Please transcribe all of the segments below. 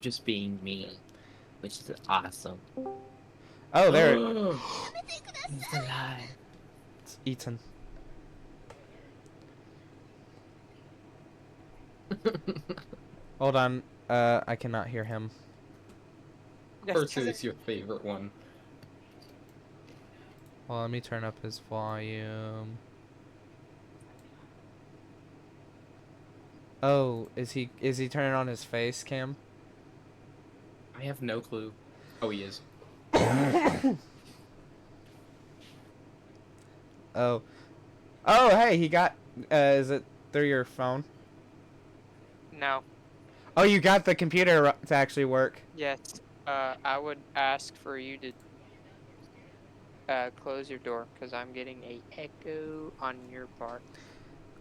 just being me, which is awesome. Oh, there. He's alive. It's Ethan. Hold on. I cannot hear him. Person is your favorite one. Well, let me turn up his volume. Oh, is he turning on his face cam? I have no clue. Oh, he is. Oh. Oh, hey, he got is it through your phone? No. Oh, you got the computer to actually work. Yes. I would ask for you to close your door because I'm getting a echo on your part.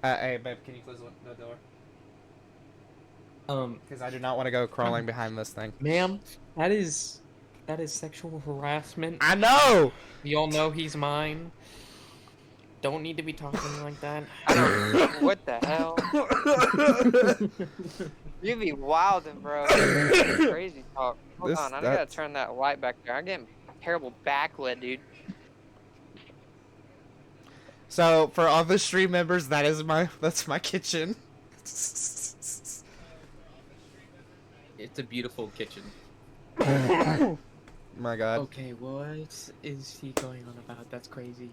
Hey, babe, can you close the door? Because I do not want to go crawling behind this thing. Ma'am, that is sexual harassment. I know. You all know he's mine. Don't need to be talking like that. I don't. What the hell? You be wildin', bro. Crazy talk. Hold on, I gotta turn that light back there. I'm getting terrible backlit, dude. So for all the stream members, that's my kitchen. It's a beautiful kitchen. My God. Okay, what is he going on about? That's crazy.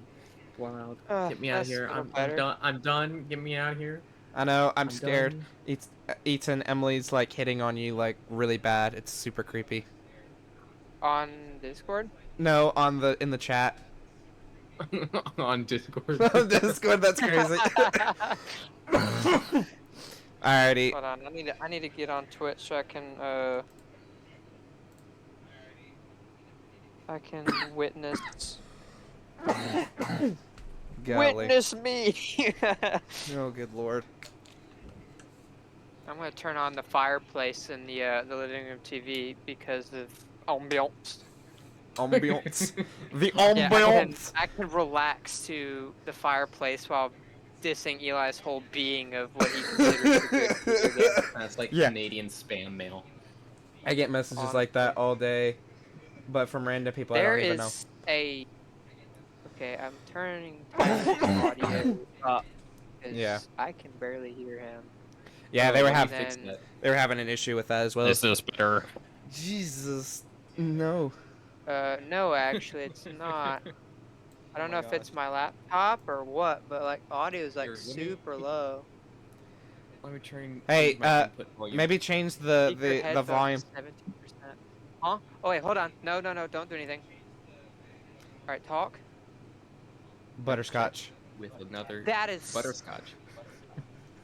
Wild. Uh, Get me out of that's here. a little I'm better. done. I'm done. Get me out of here. I know. I'm scared. done. It's Ethan. Emily's like hitting on you like really bad. It's super creepy. On Discord? No, in the chat. On Discord. On Discord, that's crazy. Alrighty. Hold on, I need to get on Twitch so I can witness. Golly. Witness me. Oh, good lord. I'm gonna turn on the fireplace in the living room TV because of ambiance. Ambiance. The Yeah, ambiance. I can relax to the fireplace while dissing Eli's whole being of what he considers a good video game. That's like Yeah. Canadian spam mail. I get messages like that all day, but from random people I There don't even know. is a. Okay, I'm turning Tyler's audio up because Yeah. I can barely hear him. Yeah, Oh, they were let me having fix Then- that. an issue with that as well. This is better. Jesus, no. No, actually, it's not. I don't my know if it's my laptop or what, but like audio is like Here, let me- super low. Let me turn. Hey, my input volume. Maybe change the Speaker headphones volume. 17%. Huh? Oh wait, hold on. No, don't do anything. All right, talk. Butterscotch. with another That is butterscotch.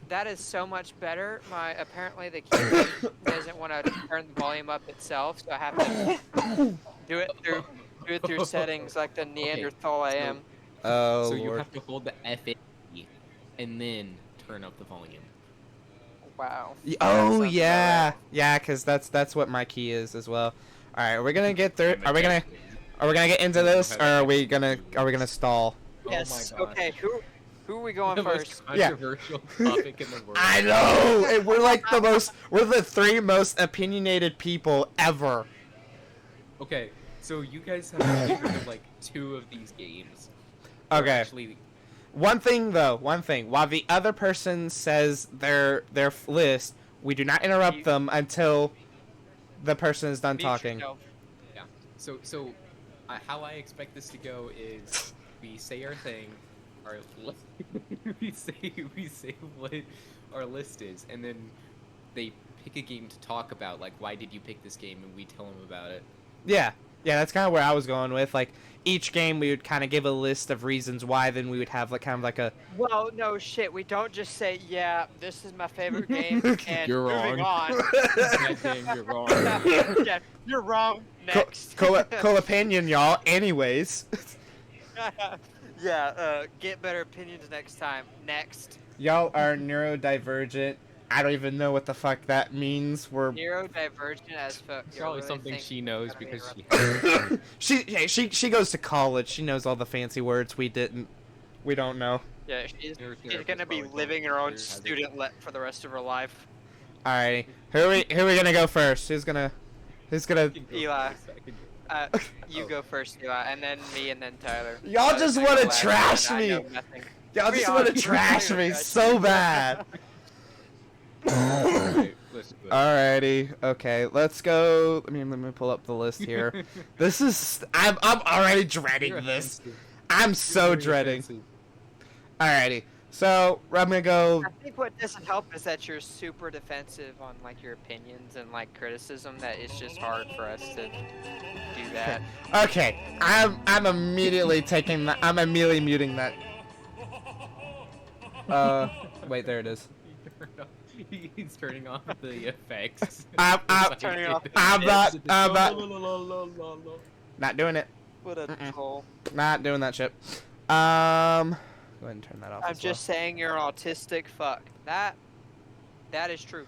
That is so much better. Apparently the keyboard doesn't want to turn the volume up itself, so I have to do it through settings like the Neanderthal I am. Oh So you lord. have to hold the F8 key and then turn up the volume. Wow. Oh Sounds yeah, about yeah, because that's what my key is as well. All right, are we gonna get through? Are we gonna get into this, or are we gonna stall? Yes. Oh my gosh. Okay. Who are we going The first? most Yeah. controversial topic in the world. I know. And we're like we're the three most opinionated people ever. Okay, so you guys have only heard of like 2 of these games. Or Okay. Actually, One thing. While the other person says their list, we do not interrupt You- them until the person is done Mute talking. yourself. so how I expect this to go is we say our thing, we say what our list is, and then they pick a game to talk about, like why did you pick this game, and we tell them about it. Yeah, that's kind of where I was going with. Like each game, we would kind of give a list of reasons why. Then we would have like kind of like a. Well, no shit. We don't just say, "Yeah, this is my favorite game," and You're moving wrong. on. God dang, you're wrong. Yeah, you're wrong. Next. Cool opinion, y'all. Anyways, Yeah. Get better opinions next time. Next. y'all are neurodivergent. I don't even know what the fuck that means. We're Neurodivergent as fuck. It's You probably really something think she knows gotta be because interrupted? she goes to college. She knows all the fancy words we didn't. We don't know. Yeah, she's Your gonna therapist be probably living told her her own has it. student for the rest of her life. Alrighty. Who are we gonna go first? Who's gonna? Eli. You go first, Eli, and then me, and then Tyler. Y'all just I want go to last, trash and I me. know nothing. Y'all We just are- want to we trash are me trashing so you. bad. Alright, let's do it. Alrighty. Okay. Let's go. Let me pull up the list here. This is. I'm already dreading You're this. offensive. I'm so You're dreading. offensive. Alrighty. So I'm gonna go. I think what doesn't help is that you're super defensive on like your opinions and like criticism. That it's just hard for us to do that. Okay. I'm immediately taking that. I'm immediately muting that. Wait. There it is. He's turning off the effects. I'm Turning off the not doing it. What a troll. Not doing that shit. Go ahead and turn that off. I'm as just saying you're an autistic fuck. That is true.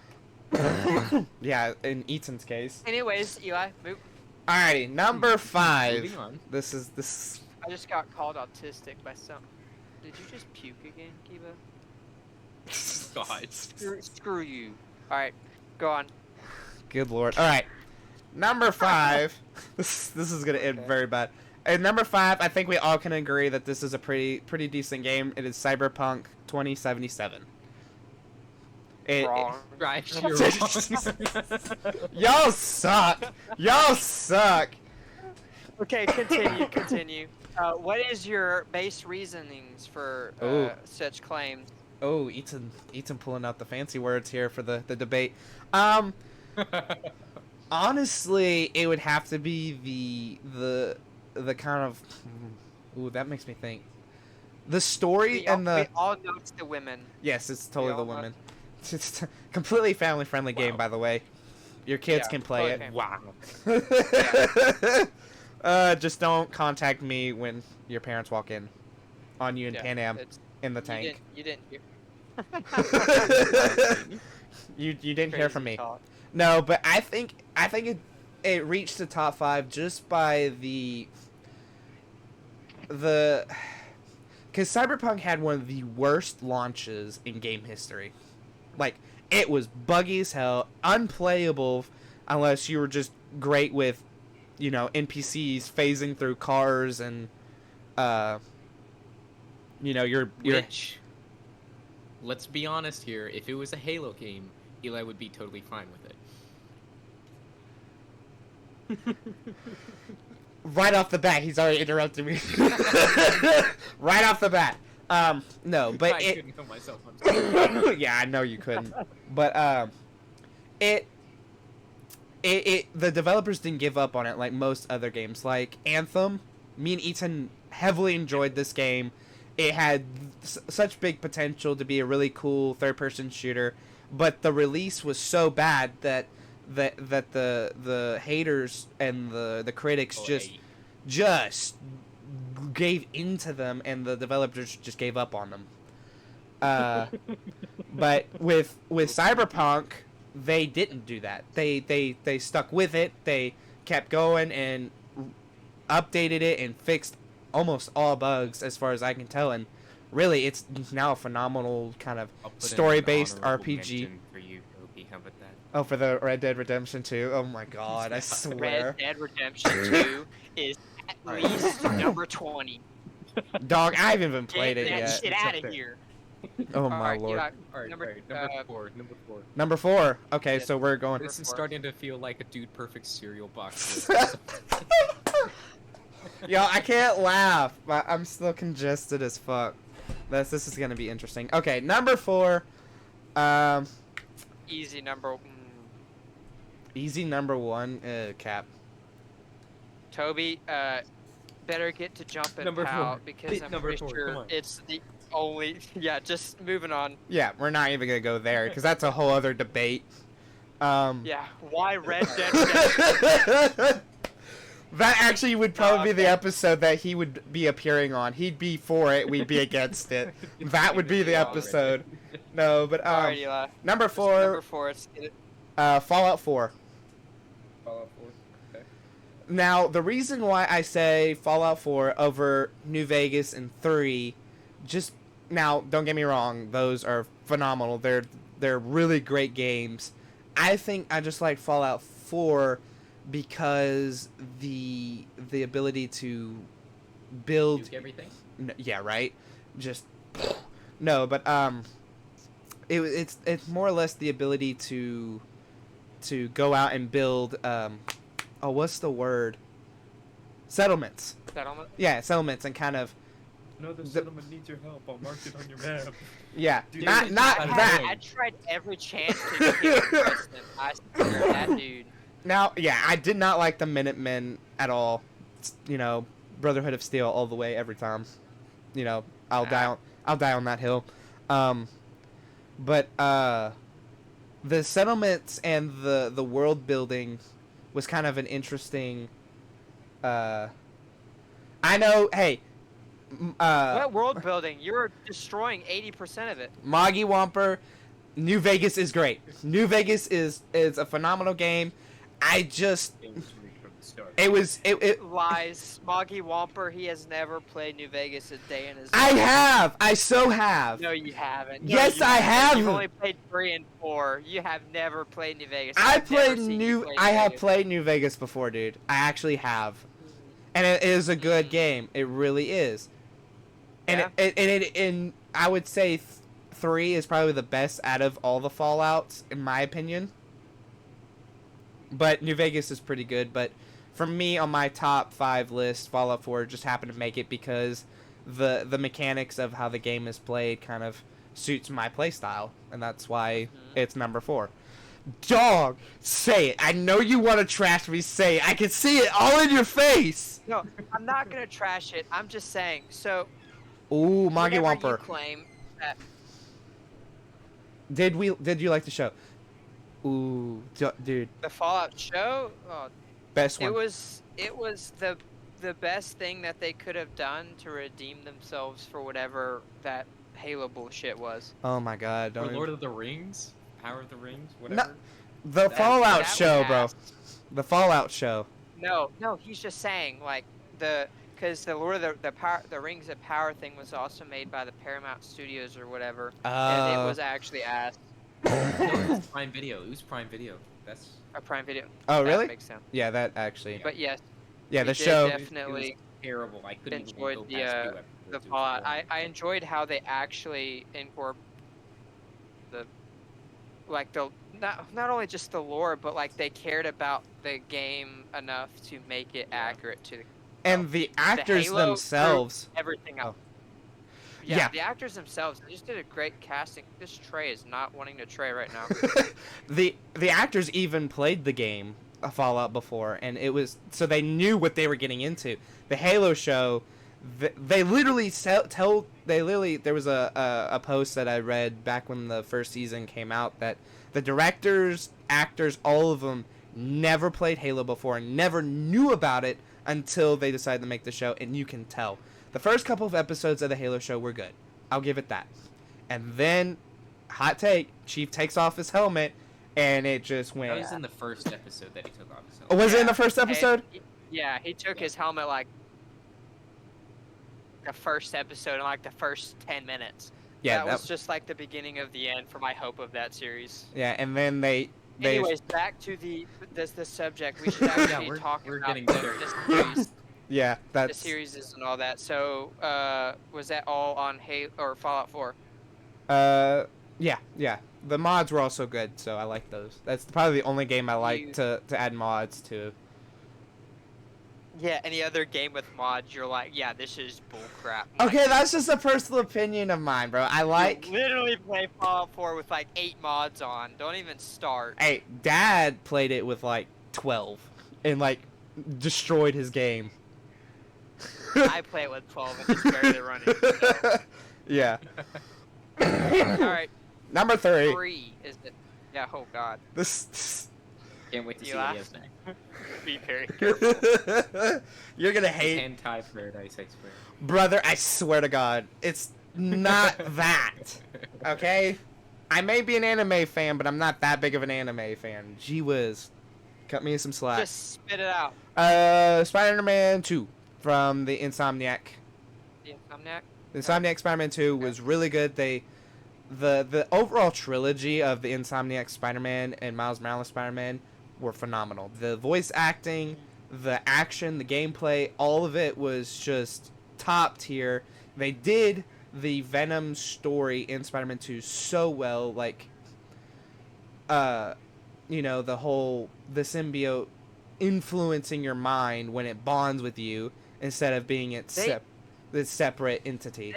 well. Yeah, in Ethan's case. Anyways, Eli, move. Alrighty, number 5. Moving on. This. I just got called autistic by some. Did you just puke again, Kiba? God. Screw you. All right, go on. Good lord. All right, number 5. This is gonna end Okay. very bad. And number 5, I think we all can agree that this is a pretty decent game. It is Cyberpunk 2077. Wrong. Right, you're wrong. Y'all suck. Y'all suck. Okay, continue. What is your base reasonings for Ooh. such claims? Oh, Ethan pulling out the fancy words here for the debate. Honestly, it would have to be the kind of. Ooh, that makes me think. The story We and the. all know it's the women. Yes, it's totally we the all know- women. It's a completely family friendly game, Wow. by the way. Your kids Yeah, can play totally it. Wow. Just don't contact me when your parents walk in on you in Yeah, Pan Am it's- in the tank. You didn't hear. You didn't hear from Crazy me. talk. No, but I think it reached the top 5 just by the because Cyberpunk had one of the worst launches in game history. Like, it was buggy as hell, unplayable unless you were just great with, NPCs phasing through cars and your Which, let's be honest here, if it was a Halo game, Eli would be totally fine with it. right off the bat, he's already interrupted me. Right off the bat. No, but I it. couldn't help myself. I'm sorry. Yeah, I know you couldn't. But the developers didn't give up on it like most other games. Like Anthem, me and Ethan heavily enjoyed this game. It had such big potential to be a really cool third-person shooter, but the release was so bad that the haters and the critics Oh, just hey. gave into them, and the developers just gave up on them. But with Cyberpunk, they didn't do that. They stuck with it. They kept going and updated it and fixed almost all bugs, as far as I can tell. And really, it's now a phenomenal kind of I'll put in an story-based honorable RPG. mention for you, Toby. How about that? Oh, for the Red Dead Redemption 2. Oh my God, I swear. Red Dead Redemption 2 is at least number 20. Dog, I haven't even played Get it that yet. shit It's out up of there. here. Oh my Alright, lord. Eli, Alright, number, number 4. Number 4. Okay, Yeah. so we're going. This is starting to feel like a Dude Perfect cereal box. Yo, I can't laugh. I'm still congested as fuck. This is gonna be interesting. Okay, number 4. Easy number. Easy number 1. Cap. Toby, better get to jumping Number out 4. because Hit I'm number pretty 4, come sure on. it's the only. Yeah, just moving on. Yeah, we're not even gonna go there because that's a whole other debate. Yeah, why Red Dead Redemption? That actually would probably be the Okay. episode that he would be appearing on. He'd be for it, we'd be against it. That would be the episode. No, but Alright, Eli. number Number 4, 4. Let's get it. Fallout 4. Fallout 4. Okay. Now, the reason why I say Fallout 4 over New Vegas and 3, now, don't get me wrong, those are phenomenal. They're really great games. I think I just like Fallout 4 because the ability to build. Nuke everything. Yeah, right. Just no, but it's more or less the ability to go out and build what's the word? Settlements. Settlement. Yeah, settlements and kind of Another settlement needs your help. I'll mark it on your map. yeah, Dude, not it's not not that. I tried every chance to kill Preston. I swear, that dude. Now, yeah, I did not like the Minutemen at all. You know, Brotherhood of Steel all the way every time. You know, I'll die on that hill. But the settlements and the world building was kind of an interesting. I know. Hey. What world building? You're destroying 80% of it. Moggy Womper, New Vegas is great. New Vegas is a phenomenal game. I just It was rigged from the start. it Lies. Smoggy Womper, he has never played New Vegas a day in his I life. have. I so have. No, you haven't. Yes, you I have. You've only played 3 and 4. You have never played New Vegas. I I've never played seen you New. play I have Vegas. played New Vegas before, dude. I actually have, and it is a good game. It really is. And and I would say 3 is probably the best out of all the Fallouts in my opinion. But New Vegas is pretty good. But for me, on my top 5 list, Fallout 4 just happened to make it because the mechanics of how the game is played kind of suits my playstyle, and that's why it's number 4. Dog, say it. I know you want to trash me. Say it. I can see it all in your face. No, I'm not gonna trash it. I'm just saying. So, Ooh, Moggy whenever you Womper. claim that Did you like the show? Ooh, dude, the Fallout show, best one. it was the best thing that they could have done to redeem themselves for whatever that Halo bullshit was. Oh my God! Or Don't Lord even... of the Rings, Power of the Rings, whatever. the that- Fallout that show, was bro. ass. The Fallout show. No, he's just saying like because the Lord of the Rings of Power thing was also made by the Paramount Studios or whatever, and it was actually ass. No, it was Prime Video. It was Prime Video. That's A Prime Video. Oh, That really? makes sense. Yeah, that actually. But yes, Yeah, the we did show. definitely it was terrible. I couldn't even enjoyed go the, past 2 the episodes. It was Fallout. horrible. I enjoyed how they actually incorporated not only just the lore, but like they cared about the game enough to make it accurate to And the actors Halo themselves. everything else. Oh. Yeah, Yeah. the actors themselves, they just did a great casting. This Trey is not wanting to Trey right now. the actors even played the game Fallout before, and it was so they knew what they were getting into. The Halo show, they literally there was a post that I read back when the first season came out that the directors, actors, all of them never played Halo before and never knew about it until they decided to make the show, and you can tell. The first couple of episodes of the Halo show were good. I'll give it that. And then, hot take, Chief takes off his helmet, and it just went. That was in the first episode that he took off his Oh, helmet. was it in the first episode? He took his helmet like the first episode in like the first 10 minutes. Yeah, that was just like the beginning of the end for my hope of that series. yeah, and then they Anyways, back to the subject. We should actually talk we're about getting better. the series, yeah, the that's series and all that. So, was that all on Halo or Fallout 4? yeah. The mods were also good, so I like those. That's probably the only game I like You- to add mods to. Yeah, any other game with mods, you're like, yeah, this is bullcrap. Okay, that's just a personal opinion of mine, bro. I like. You literally play Fallout 4 with like 8 mods on. Don't even start. Hey, Dad played it with like 12, and like destroyed his game. I play it with 12 and it's barely running. So. Yeah. All right, Number 3. 3 is it? Yeah. Oh God. This. Can't wait to You see what laugh? he has next. Be very careful. You're gonna hate, Hentai Paradise, I swear. brother. I swear to God, it's not that. Okay, I may be an anime fan, but I'm not that big of an anime fan. Gee whiz, cut me some slack. Just spit it out. Spider-Man 2 from the Insomniac. The Insomniac. The Insomniac Spider-Man 2 was really good. the overall trilogy of the Insomniac Spider-Man and Miles Morales Spider-Man were phenomenal. The voice acting, the action, the gameplay, all of it was just top tier. They did the Venom story in Spider-Man 2 so well, like the symbiote influencing your mind when it bonds with you instead of being this separate entity.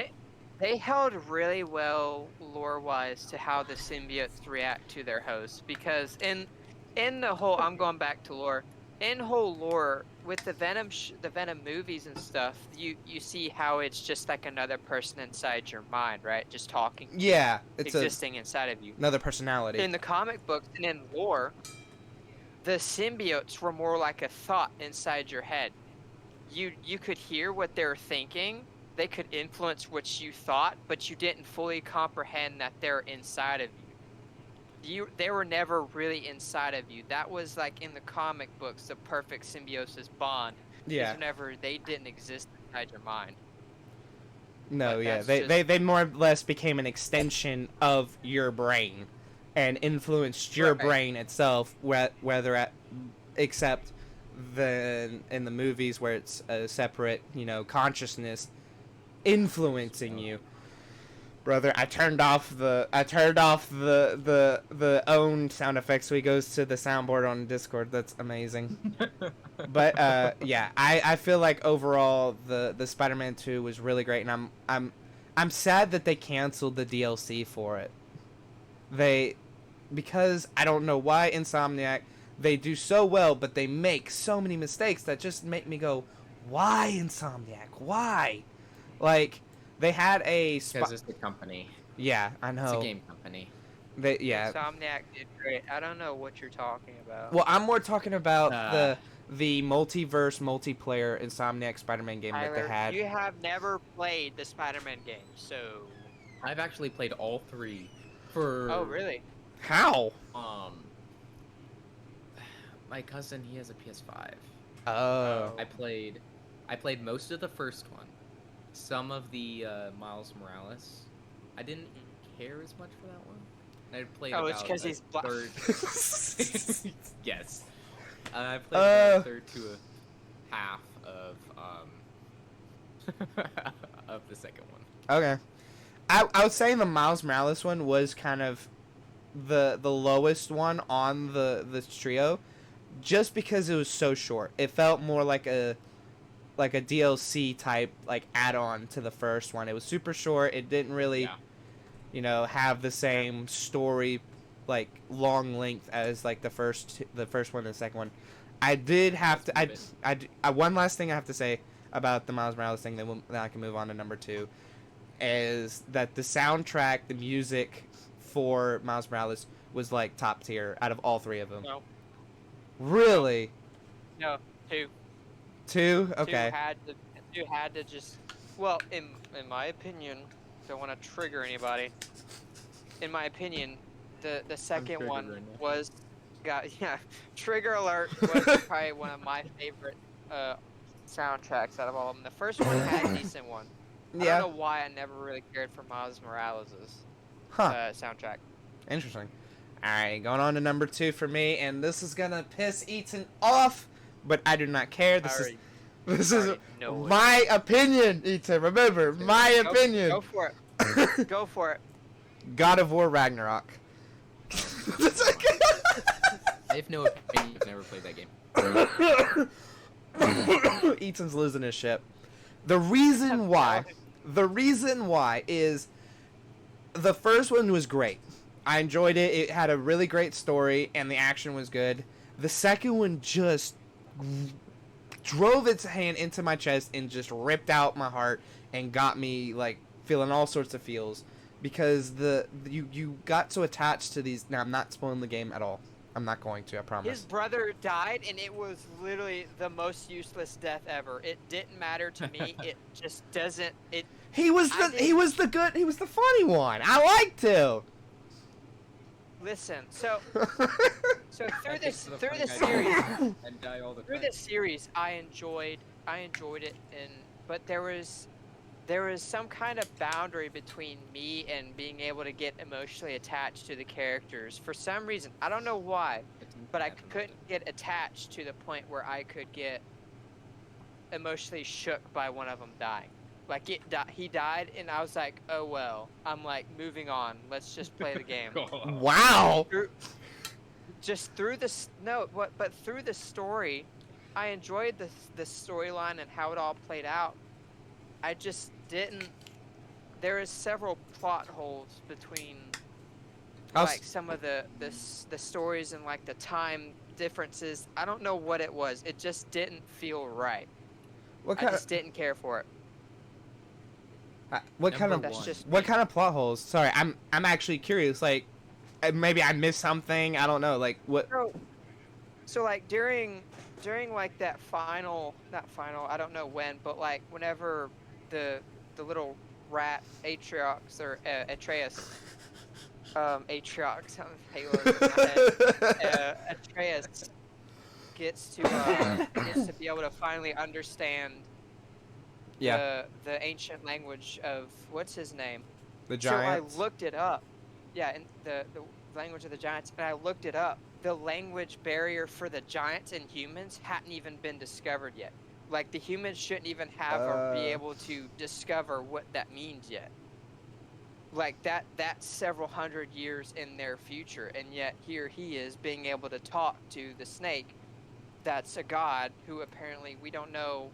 They held really well lore-wise to how the symbiotes react to their hosts, because in the whole, I'm going back to lore. In whole lore with the Venom movies and stuff, you see how it's just like another person inside your mind, right? Just talking. Yeah, it's existing inside of you. Another personality. In the comic books and in lore, the symbiotes were more like a thought inside your head. You could hear what they were thinking. They could influence what you thought, but you didn't fully comprehend that they're inside of you. They were never really inside of you. That was like in the comic books, the perfect symbiosis bond. Yeah. Whenever they didn't exist inside your mind. No, yeah. They more or less became an extension of your brain and influenced your brain itself, except in the movies where it's a separate, consciousness influencing you. Brother, I turned off the own sound effects so he goes to the soundboard on Discord. That's amazing. But yeah, I feel like overall the Spider-Man 2 was really great, and I'm sad that they canceled the DLC for it. Because I don't know why Insomniac, they do so well, but they make so many mistakes that just make me go, why Insomniac? Why? Like, they had a... Because it's the company. Yeah, I know. It's a game company. Insomniac did great. I don't know what you're talking about. Well, I'm more talking about the multiverse, multiplayer Insomniac Spider-Man game Tyler, that they had. You have never played the Spider-Man game, so... I've actually played all three for... Oh, really? How? My cousin, he has a PS5. Oh. I played most of the first one. Some of the Miles Morales. I didn't care as much for that one. I played about it's because he's black. Yes. I played about a third to a half of of the second one. Okay. I would say the Miles Morales one was kind of the lowest one on the trio, just because it was so short. It felt more like a DLC type add-on to the first one. It was super short. It didn't really have the same story long length as the first one and the second one. I did have to one last thing I have to say about the Miles Morales thing, then I can move on to number 2, is that the soundtrack, the music for Miles Morales was top tier out of all 3 of them. No. Really? No, 2. 2? Okay. 2 had to just... Well, in my opinion, don't want to trigger anybody. In my opinion, the second one was... Trigger alert was probably one of my favorite soundtracks out of all of them. The first one had a decent one. Yeah. I don't know why I never really cared for Miles Morales' soundtrack. Interesting. Alright, going on to number 2 for me, and this is gonna piss Ethan off, but I do not care. This is my opinion, Ethan. Remember, my opinion. Go for it. Go for it. God of War Ragnarok. I have no opinion. I've never played that game. Ethan's losing his shit. The reason why is the first one was great. I enjoyed it. It had a really great story, and the action was good. The second one just drove its hand into my chest and just ripped out my heart and got me feeling all sorts of feels, because you got so attached to these. Now, I'm not spoiling the game at all. I'm not going to, I promise. His brother died, and it was literally the most useless death ever. It didn't matter to me. It just doesn't. He was the funny one. I liked him. Listen, so through this series, I enjoyed it, but there was there is some kind of boundary between me and being able to get emotionally attached to the characters. For some reason, I don't know why, but I couldn't get attached to the point where I could get emotionally shook by one of them dying. Like he died, and I was like, oh well. I'm like, moving on. Let's just play the game. Wow. Just through this, no, what? But through the story, I enjoyed the storyline and how it all played out. I just didn't. There is several plot holes between like some of the stories and like the time differences. I don't know what it was. It just didn't feel right. What I kind just didn't care for it. what kind of Number one. what kind of plot holes? Sorry, I'm actually curious. Like, maybe I missed something. I don't know. Like what? So like during like that not final, I don't know when, but like whenever the little rat Atriox or Atreus, Atriox, Halo in my head, Atreus gets to be able to finally understand Yeah, the ancient language of what's his name. the giants. So I looked it up. Yeah, and the language of the giants, and I looked it up. The language barrier for the giants and humans hadn't even been discovered yet. Like the humans shouldn't even have or be able to discover what that means yet. Like that's several hundred years in their future, and yet here he is being able to talk to the snake. That's a god who apparently we don't know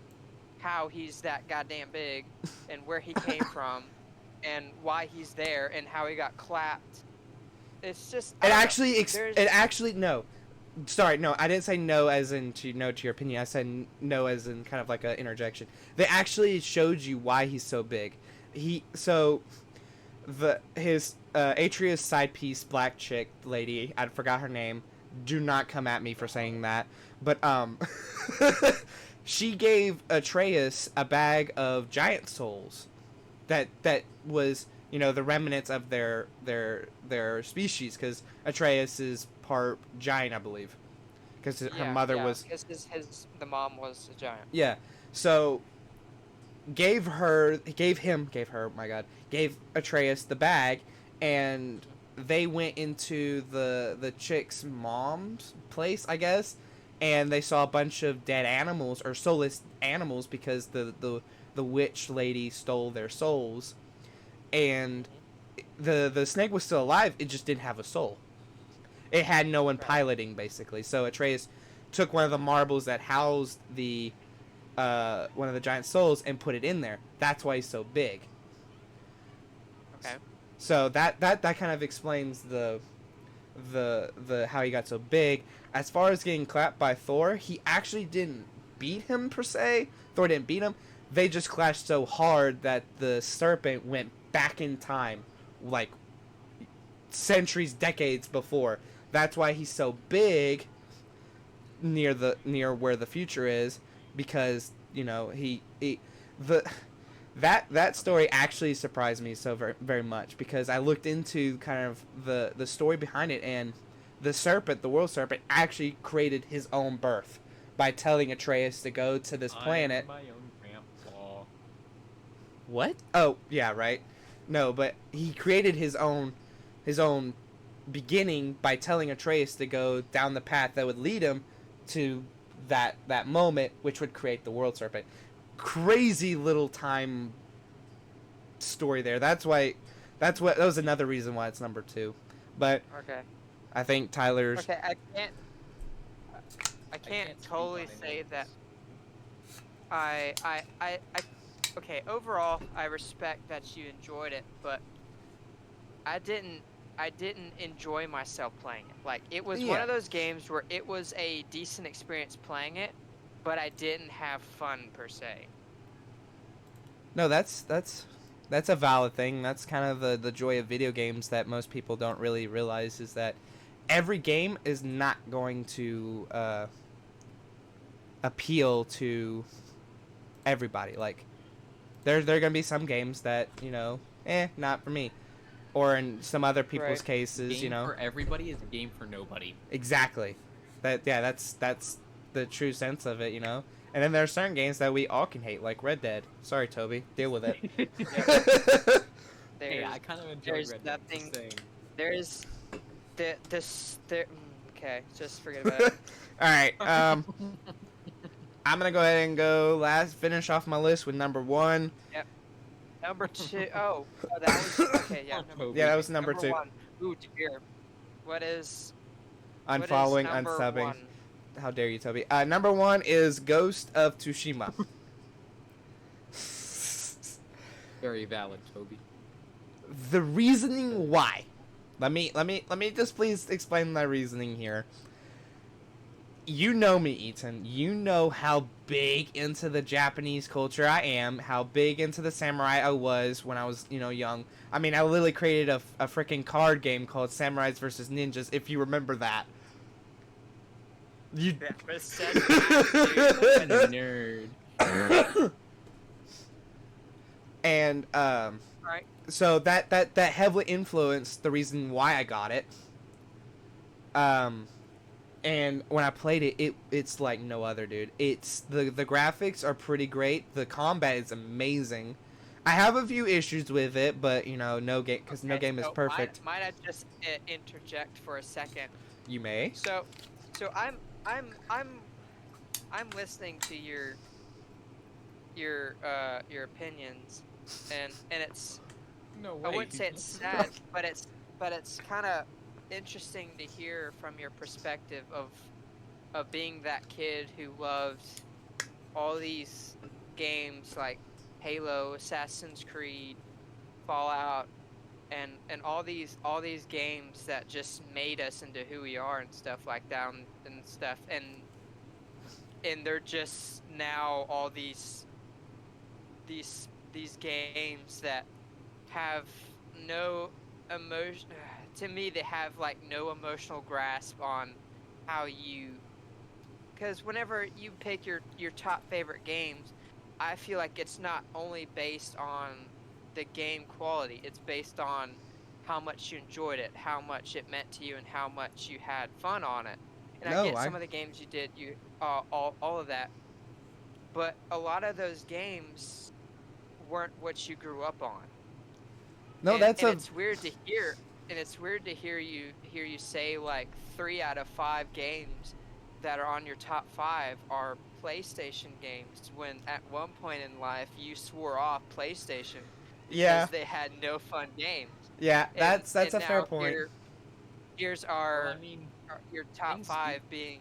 how he's that goddamn big, and where he came from, and why he's there, and how he got clapped. It's just No. Sorry, no, I didn't say no as in to no to your opinion. I said no as in kind of like an interjection. They actually showed you why he's so big. His Atreus side piece black chick lady, I forgot her name. Do not come at me for saying that. But she gave Atreus a bag of giant souls that was, you know, the remnants of their species, because Atreus is part giant, I believe, because her mother was. The mom was a giant. Yeah, so gave Atreus the bag, and they went into the chick's mom's place, I guess, and they saw a bunch of dead animals or soulless animals because the witch lady stole their souls, and the snake was still alive. It just didn't have a soul. It had no one piloting, basically. So Atreus took one of the marbles that housed the one of the giant souls and put it in there. That's why he's so big. Okay. So that kind of explains the how he got so big. As far as getting clapped by Thor, he actually didn't beat him per se. Thor didn't beat him. They just clashed so hard that the serpent went back in time, like centuries, decades before. That's why he's so big near where the future is, because, you know, that story actually surprised me so very, very much, because I looked into kind of the story behind it, and the serpent, the world serpent, actually created his own birth by telling Atreus to go to this planet. I'm my own grandpa. What? Oh, yeah, right. No, but he created his own beginning by telling Atreus to go down the path that would lead him to that moment, which would create the world serpent. Crazy little time story there. That was another reason why it's number 2. But Okay. I think Tyler's. Okay, I can't totally say that. I okay, overall I respect that you enjoyed it, but I didn't enjoy myself playing it. Like, it was one of those games where it was a decent experience playing it, but I didn't have fun per se. No, that's a valid thing. That's kind of the joy of video games that most people don't really realize, is that every game is not going to appeal to everybody. Like, there are going to be some games that, you know, not for me. Or in some other people's cases, Game you know. for everybody is a game for nobody. Exactly. That's the true sense of it, you know. And then there are certain games that we all can hate, like Red Dead. Sorry, Toby, deal with it. Hey, There's I kind of enjoy there's Red Dead. Just nothing. saying. There's this there. Okay, just forget about it. All right, I'm gonna go ahead and finish off my list with number 1. Number 2. Oh, that was okay. Yeah, Toby. Yeah, that was number 2. 1. Ooh, dear. What is Unfollowing, number unsubbing. 1? How dare you, Toby? Number 1 is Ghost of Tsushima. Very valid, Toby. The reasoning why. Let me just please explain my reasoning here. You know me, Ethan. You know how big into the Japanese culture I am, how big into the samurai I was when I was, young. I mean, I literally created a freaking card game called Samurais vs. Ninjas, if you remember that. You That was such a Nerd. and Right. so that heavily influenced the reason why I got it. And when I played it, it's like no other, dude. It's the graphics are pretty great. The combat is amazing. I have a few issues with it, but no game because no game is perfect. Might I just interject for a second? You may. So I'm listening to your opinions, and it's No way. I wouldn't say it's sad, but it's kind of interesting to hear from your perspective of being that kid who loved all these games like Halo, Assassin's Creed, Fallout, and all these games that just made us into who we are and stuff like that and stuff, and they're just now all these games that have no emotion. To me, they have like no emotional grasp on how you. Because whenever you pick your top favorite games, I feel like it's not only based on the game quality. It's based on how much you enjoyed it, how much it meant to you, and how much you had fun on it. And I get some of the games you did, all of that. But a lot of those games weren't what you grew up on. No, it's weird to hear. And it's weird to hear you say like 3 out of 5 games that are on your top 5 are PlayStation games, when at one point in life you swore off PlayStation because they had no fun games. Yeah, that's a fair now point. Here's your top 5 being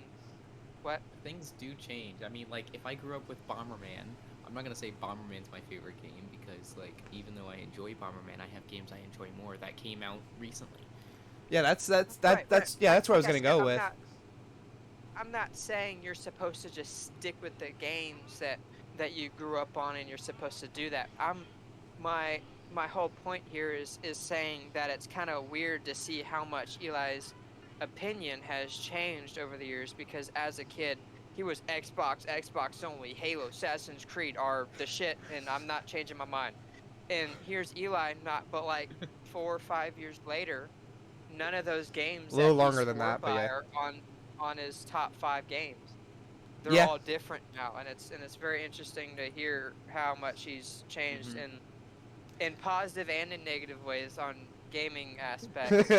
what? Things do change. I mean, like, if I grew up with Bomberman, I'm not gonna say Bomberman's my favorite game because, like, even though I enjoy Bomberman, I have games I enjoy more that came out recently. Yeah, that's Right, yeah, that's where I was like gonna go said, with. I'm not saying you're supposed to just stick with the games that you grew up on and you're supposed to do that. My whole point here is saying that it's kind of weird to see how much Eli's opinion has changed over the years, because as a kid he was Xbox only, Halo, Assassin's Creed are the shit, and I'm not changing my mind. And here's Eli, but like 4 or 5 years later, none of those games A little that he longer than swore that, but by yeah. are on his top 5 games. They're Yeah. all different now, and it's very interesting to hear how much he's changed in positive and in negative ways on gaming aspects.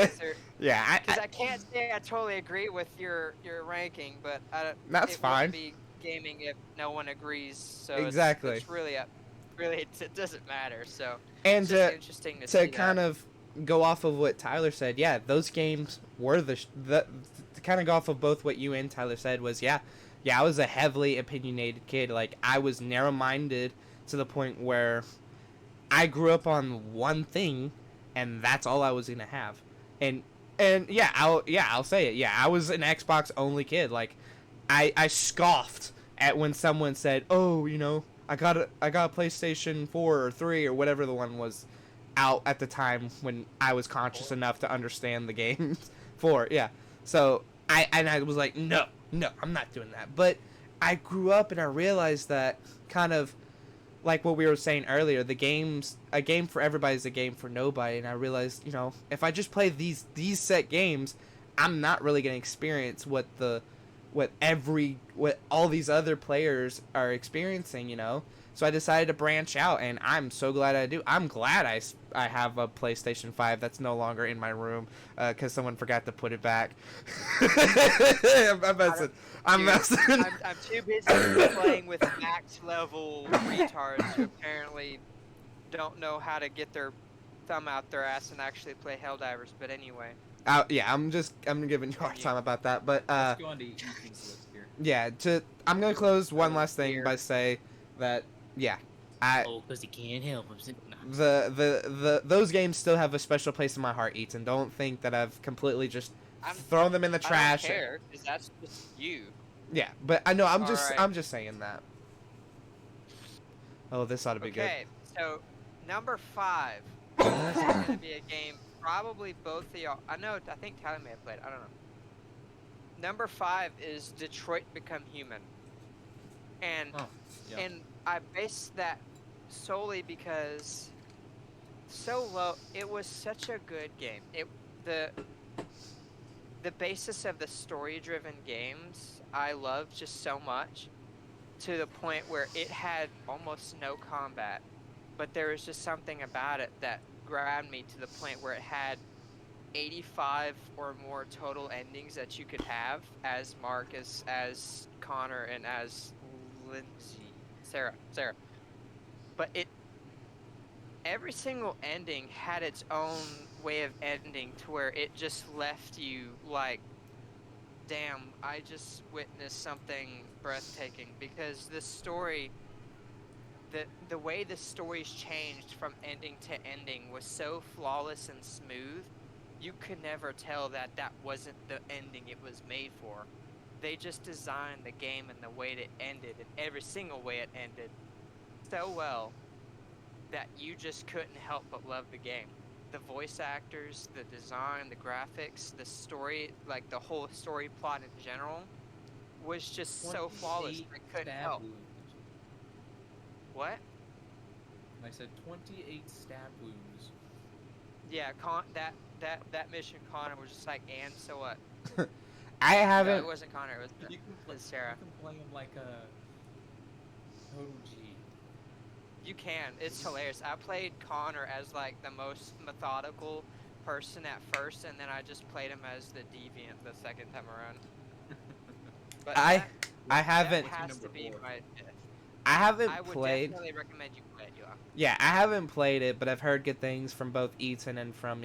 Yeah, Because I can't say I totally agree with your ranking, but That's it fine. wouldn't be gaming if no one agrees. So Exactly. it's really it doesn't matter. So and it's just interesting to see to kind of go off of what Tyler said, yeah, those games were the to kind of go off of both what you and Tyler said was, yeah, I was a heavily opinionated kid. Like, I was narrow-minded to the point where I grew up on one thing, and that's all I was gonna have. And yeah, I'll say it. Yeah, I was an Xbox only kid. Like, I scoffed at when someone said, "Oh, I got a PlayStation 4 or 3 or whatever the one was out at the time when I was conscious enough to understand the games." 4, yeah. So I was like, no, I'm not doing that. But I grew up and I realized that, kind of like what we were saying earlier, a game for everybody is a game for nobody. And I realized, if I just play these set games, I'm not really going to experience what the what all these other players are experiencing, you know. So I decided to branch out, and I'm so glad I do. I'm glad I have a PlayStation 5 that's no longer in my room because someone forgot to put it back. I'm messing. I'm messing. I'm too busy playing with max level retards who apparently don't know how to get their thumb out their ass and actually play Helldivers. But anyway, Yeah, I'm giving you a hard time about that, but Let's go on to Ethan's list here. yeah. I'm gonna close one Oh, last thing dear. by say that yeah, I Oh, because he can't help himself. Nah. those games still have a special place in my heart, Ethan. Don't think that I've completely just I'm- thrown them in the I don't trash. care because that's just you. Yeah, but I know I'm Alright. just saying that. Oh, this ought to be Okay, so number 5. This is gonna be a game probably both of y'all. I think Tyler may have played. I don't know. Number 5 is Detroit Become Human, and Oh, yeah. and I base that solely because it was such a good game. The basis of the story-driven games I love just so much, to the point where it had almost no combat, but there was just something about it that grabbed me to the point where it had 85 or more total endings that you could have as Mark, as Connor, and as Lindsay, Sarah. But every single ending had its own way of ending to where it just left you like, damn, I just witnessed something breathtaking, because the story, the way the stories changed from ending to ending was so flawless and smooth, you could never tell that that wasn't the ending it was made for. They just designed the game and the way it ended, and every single way it ended, so well that you just couldn't help but love the game. The voice actors, the design, the graphics, the story, like the whole story plot in general, was just so flawless. 28 I couldn't stab help. wounds. What? I said 28 stab wounds. Yeah, that mission, Connor was just like, and so what? I No, haven't. it wasn't Connor. It was You can play, Sarah. You can play him like a. Oh gee. You can. It's hilarious. I played Connor as like the most methodical person at first, and then I just played him as the deviant the second time around. But I that haven't. has Number to be 4. my. I haven't I would played. definitely recommend you play it, Yoa. Yeah, I haven't played it, but I've heard good things from both Ethan and from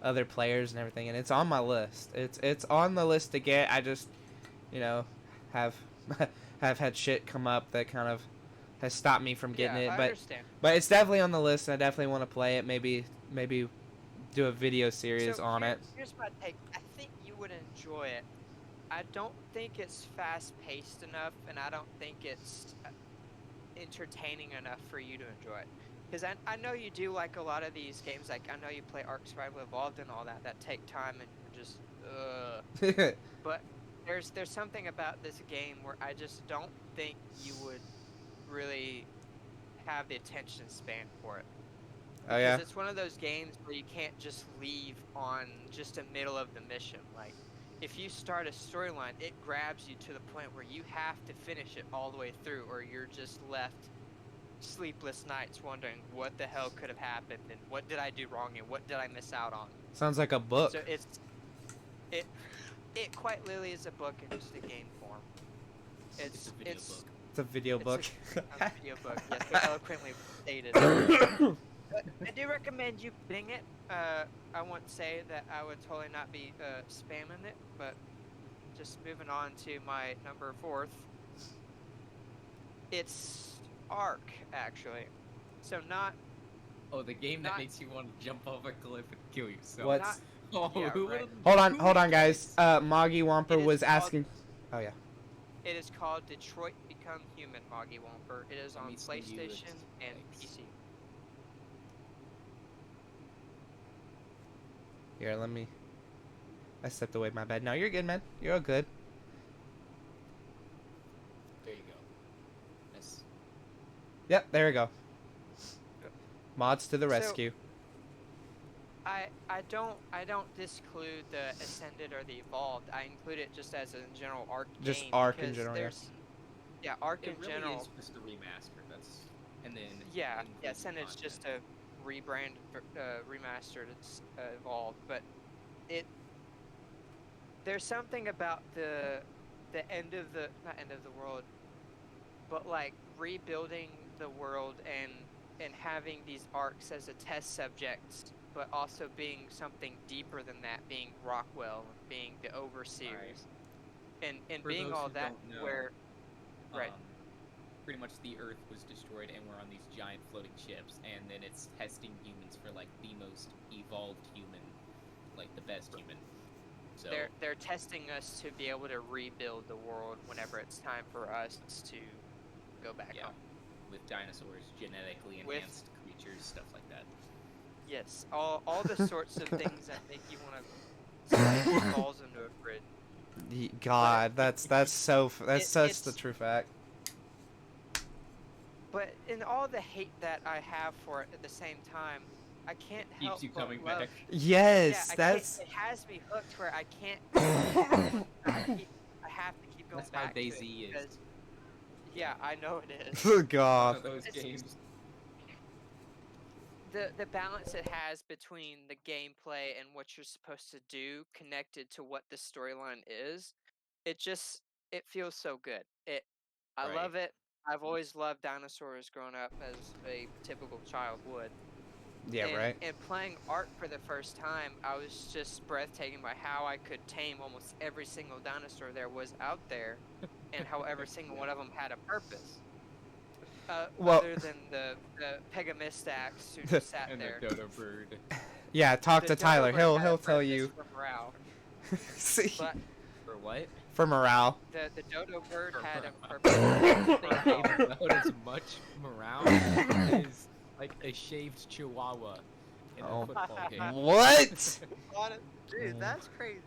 other players and everything, and it's on my list. It's on the list to get. I just have have had shit come up that kind of has stopped me from getting Yeah, it, I but understand. it's definitely on the list, and I definitely want to play it. Maybe do a video series So on it. here's my take. I think you would enjoy it. I don't think it's fast-paced enough, and I don't think it's entertaining enough for you to enjoy it. Because I know you do like a lot of these games. Like, I know you play Ark Survival Evolved and all that take time, and you're just But there's something about this game where I just don't think you would really have the attention span for it. Oh yeah. Because it's one of those games where you can't just leave on just the middle of the mission. Like, if you start a storyline, it grabs you to the point where you have to finish it all the way through, or you're just left sleepless nights wondering what the hell could have happened, and what did I do wrong, and what did I miss out on. Sounds like a book. So it quite literally is a book in just a game form. It's a video book. It's a video book. A video book, yes, so eloquently stated. But I do recommend you playing it. I won't say that I would totally not be spamming it, but just moving on to my number 4th. It's Ark, actually. So not. Oh, the game that Not- makes you want to jump off a cliff and kill yourself. What's Not- Oh, Yeah, who right. would've- Hold on, guys. Moggy It Wamper is was called- asking. Oh yeah. It is called Detroit Become Human, Moggy Womper. It is on me see you PlayStation as and legs. PC. Here, let me. I stepped away. My bad. No, you're good, man. You're all good. There you go. Yes. Yep, there we go. Mods to the So- rescue. I don't disclude the Ascended or the Evolved. I include it just as a general Arc Just game Arc in because general, yeah. there's Arc It in really general. is just a remaster. That's and then Yeah, include new Ascended's content. just a rebrand, remastered. It's Evolved, but it there's something about the end of the not end of the world, but like rebuilding the world and having these arcs as a test subjects, but also being something deeper than that, being Rockwell and being the overseers, and For being those all who that don't know, where right. pretty much the Earth was destroyed, and we're on these giant floating ships, and then it's testing humans for like the most evolved human, like the best human. So They're testing us to be able to rebuild the world whenever it's time for us to go back yeah, home. with dinosaurs, genetically With- enhanced creatures, stuff like that. Yes, all the sorts of things that make you want to smash your balls into a fridge. God, that's such the It's true fact. but in all the hate that I have for it at the same time, I can't help Keeps you but coming love. back. Yeah, Yes, I can't. that's It has me hooked where I can't. I have to keep going That's how back to it DayZ is. because. Yeah, I know it is. One God. of those It's games. the balance it has between the gameplay and what you're supposed to do connected to what the storyline is, it feels so good. I Right. love it. I've always loved dinosaurs growing up as a typical child would. Yeah, right. And playing Ark for the first time, I was just breathtaken by how I could tame almost every single dinosaur there was out there, and how every single one of them had a purpose. Well, Other than the Pegamistax who just sat And there. the dodo bird. yeah, talk The to Tyler. dodo bird had a He'll tell purpose you. for morale, See, but For what? for morale. the dodo bird For had a morale. purpose. For a game about as much morale as like a shaved chihuahua in Oh. a football game. What? Dude, that's crazy.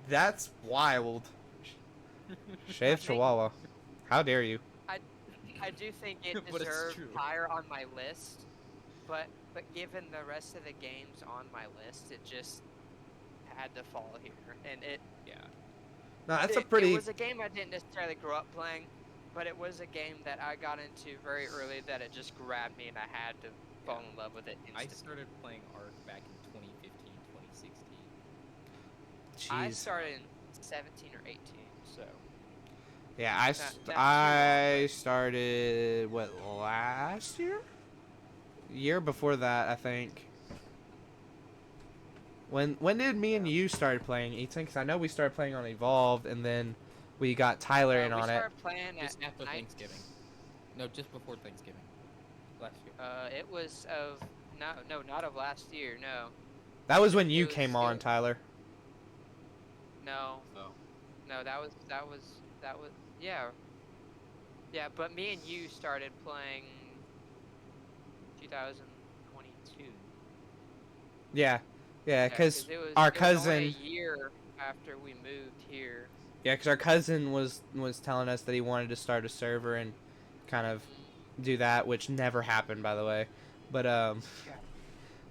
That's wild. Shaved Chihuahua. How dare you? I do think it But it's deserved true. higher on my list, but given the rest of the games on my list, it just had to fall here. And Yeah. No, that's a it pretty. was a game I didn't necessarily grow up playing, but it was a game that I got into very early that it just grabbed me and I had to fall in love with it I instantly. started playing Ark back in 2015, 2016. I Jeez. started in 17 or 18, so Yeah, not too long, I started what last year? Year before that, I think. When did me and you started playing, Ethan? Because I know we started playing on Evolved, and then we got Tyler in we on it. started playing at Just after 9. Thanksgiving. No, just before Thanksgiving. Last year. It was of no, not of last year. No, That was when it you was came on, Tyler. no, Oh. no. That was yeah, yeah. But me and you started playing 2022. Yeah, yeah, because it was our it was only cousin. a year after we moved here. Yeah, because our cousin was telling us that he wanted to start a server and kind of do that, which never happened, by the way. But Yeah.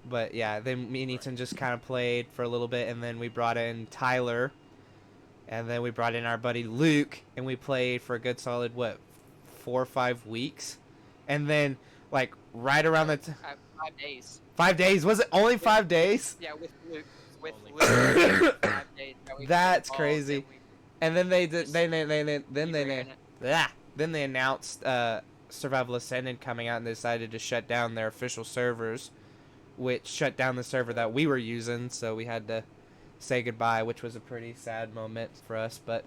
but yeah, then me and Ethan just kind of played for a little bit, and then we brought in Tyler, and then we brought in our buddy Luke, and we played for a good solid 4 or 5 weeks, and then like right around the 5 days. 5 days. Was it only 5 days? Yeah, with Luke. With Only Luke, 5 days. that we That's got involved, crazy. and we And then they did. Just Then they announced Survival Ascended coming out, and they decided to shut down their official servers, which shut down the server that we were using. So we had to say goodbye, which was a pretty sad moment for us. But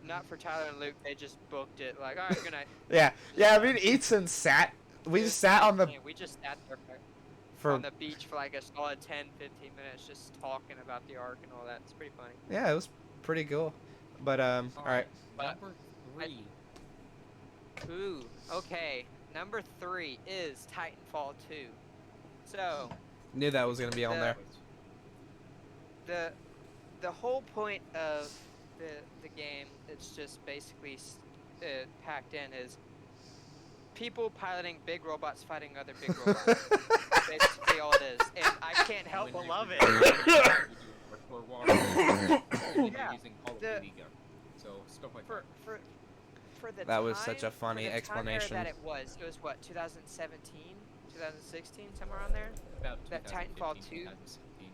not for Tyler and Luke. They just booked it. Like, all right, good night. yeah. I mean, Ethan sat. We just sat on the We just sat there for on the beach for like a solid 10, 15 minutes, just talking about the arc and all that. It's pretty funny. yeah, it was pretty cool. But all right. Number 3. Ooh, okay. Number 3 is Titanfall 2. So Knew that was gonna be on there. the whole point of the game, it's just basically packed in, is people piloting big robots fighting other big robots. Basically all it is, and I can't help but love it. Yeah, Using Call of the Duty gun. So stuff like for that. for for the That was such a time, funny for the time era explanation. that it was what 2017, 2016, somewhere around there. About That Titanfall 2. 2016,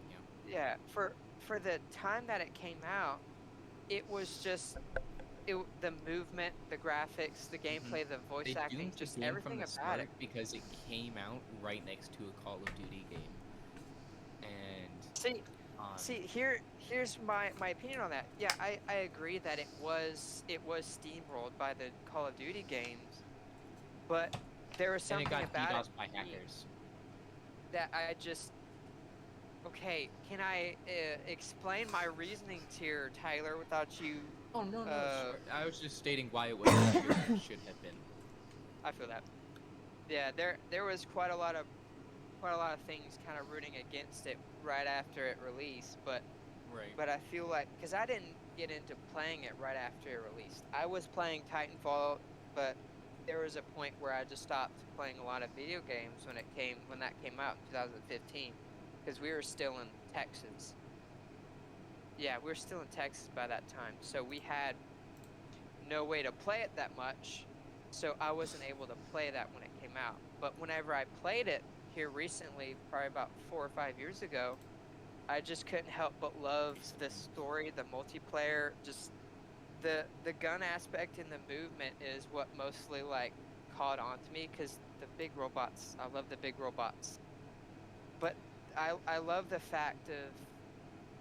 yeah. Yeah, for the time that it came out, it was just the movement, the graphics, the gameplay, the voice They acting, doomed the just game everything from the about start it. because it came out right next to a Call of Duty game. And Here's my opinion on that. Yeah, I agree that it was steamrolled by the Call of Duty games, but there was and it something got about DDoS it by hackers. that I just okay. Can I explain my reasoning to you, Tyler, without you? Oh no, Uh, sure. I was just stating why it was what it should have been. I feel that. Yeah, there was quite a lot of things kind of rooting against it right after it released, but Right. but I feel like because I didn't get into playing it right after it released. I was playing Titanfall, but there was a point where I just stopped playing a lot of video games when that came out in 2015, because we were still in Texas. Yeah, we were still in Texas by that time, so we had no way to play it that much, so I wasn't able to play that when it came out. But whenever I played it here recently, probably about 4 or 5 years ago, I just couldn't help but love the story, the multiplayer, just the gun aspect and the movement is what mostly like caught on to me, because the big robots, I love the big robots. But I love the fact of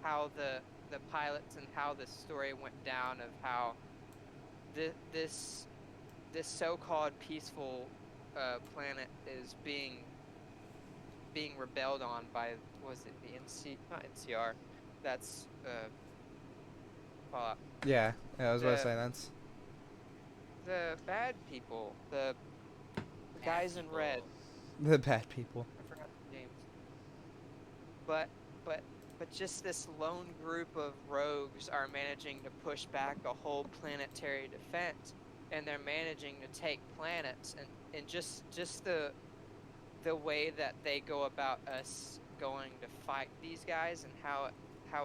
how the pilots and how the story went down of how this so-called peaceful planet is being rebelled on by, was it the not NCR, that's Fallout. Yeah, I was about to The say that's. bad people, the guys in red. The bad people. I forgot the names. But but but just this lone group of rogues are managing to push back a whole planetary defense, and they're managing to take planets, and just the way that they go about us going to fight these guys, and how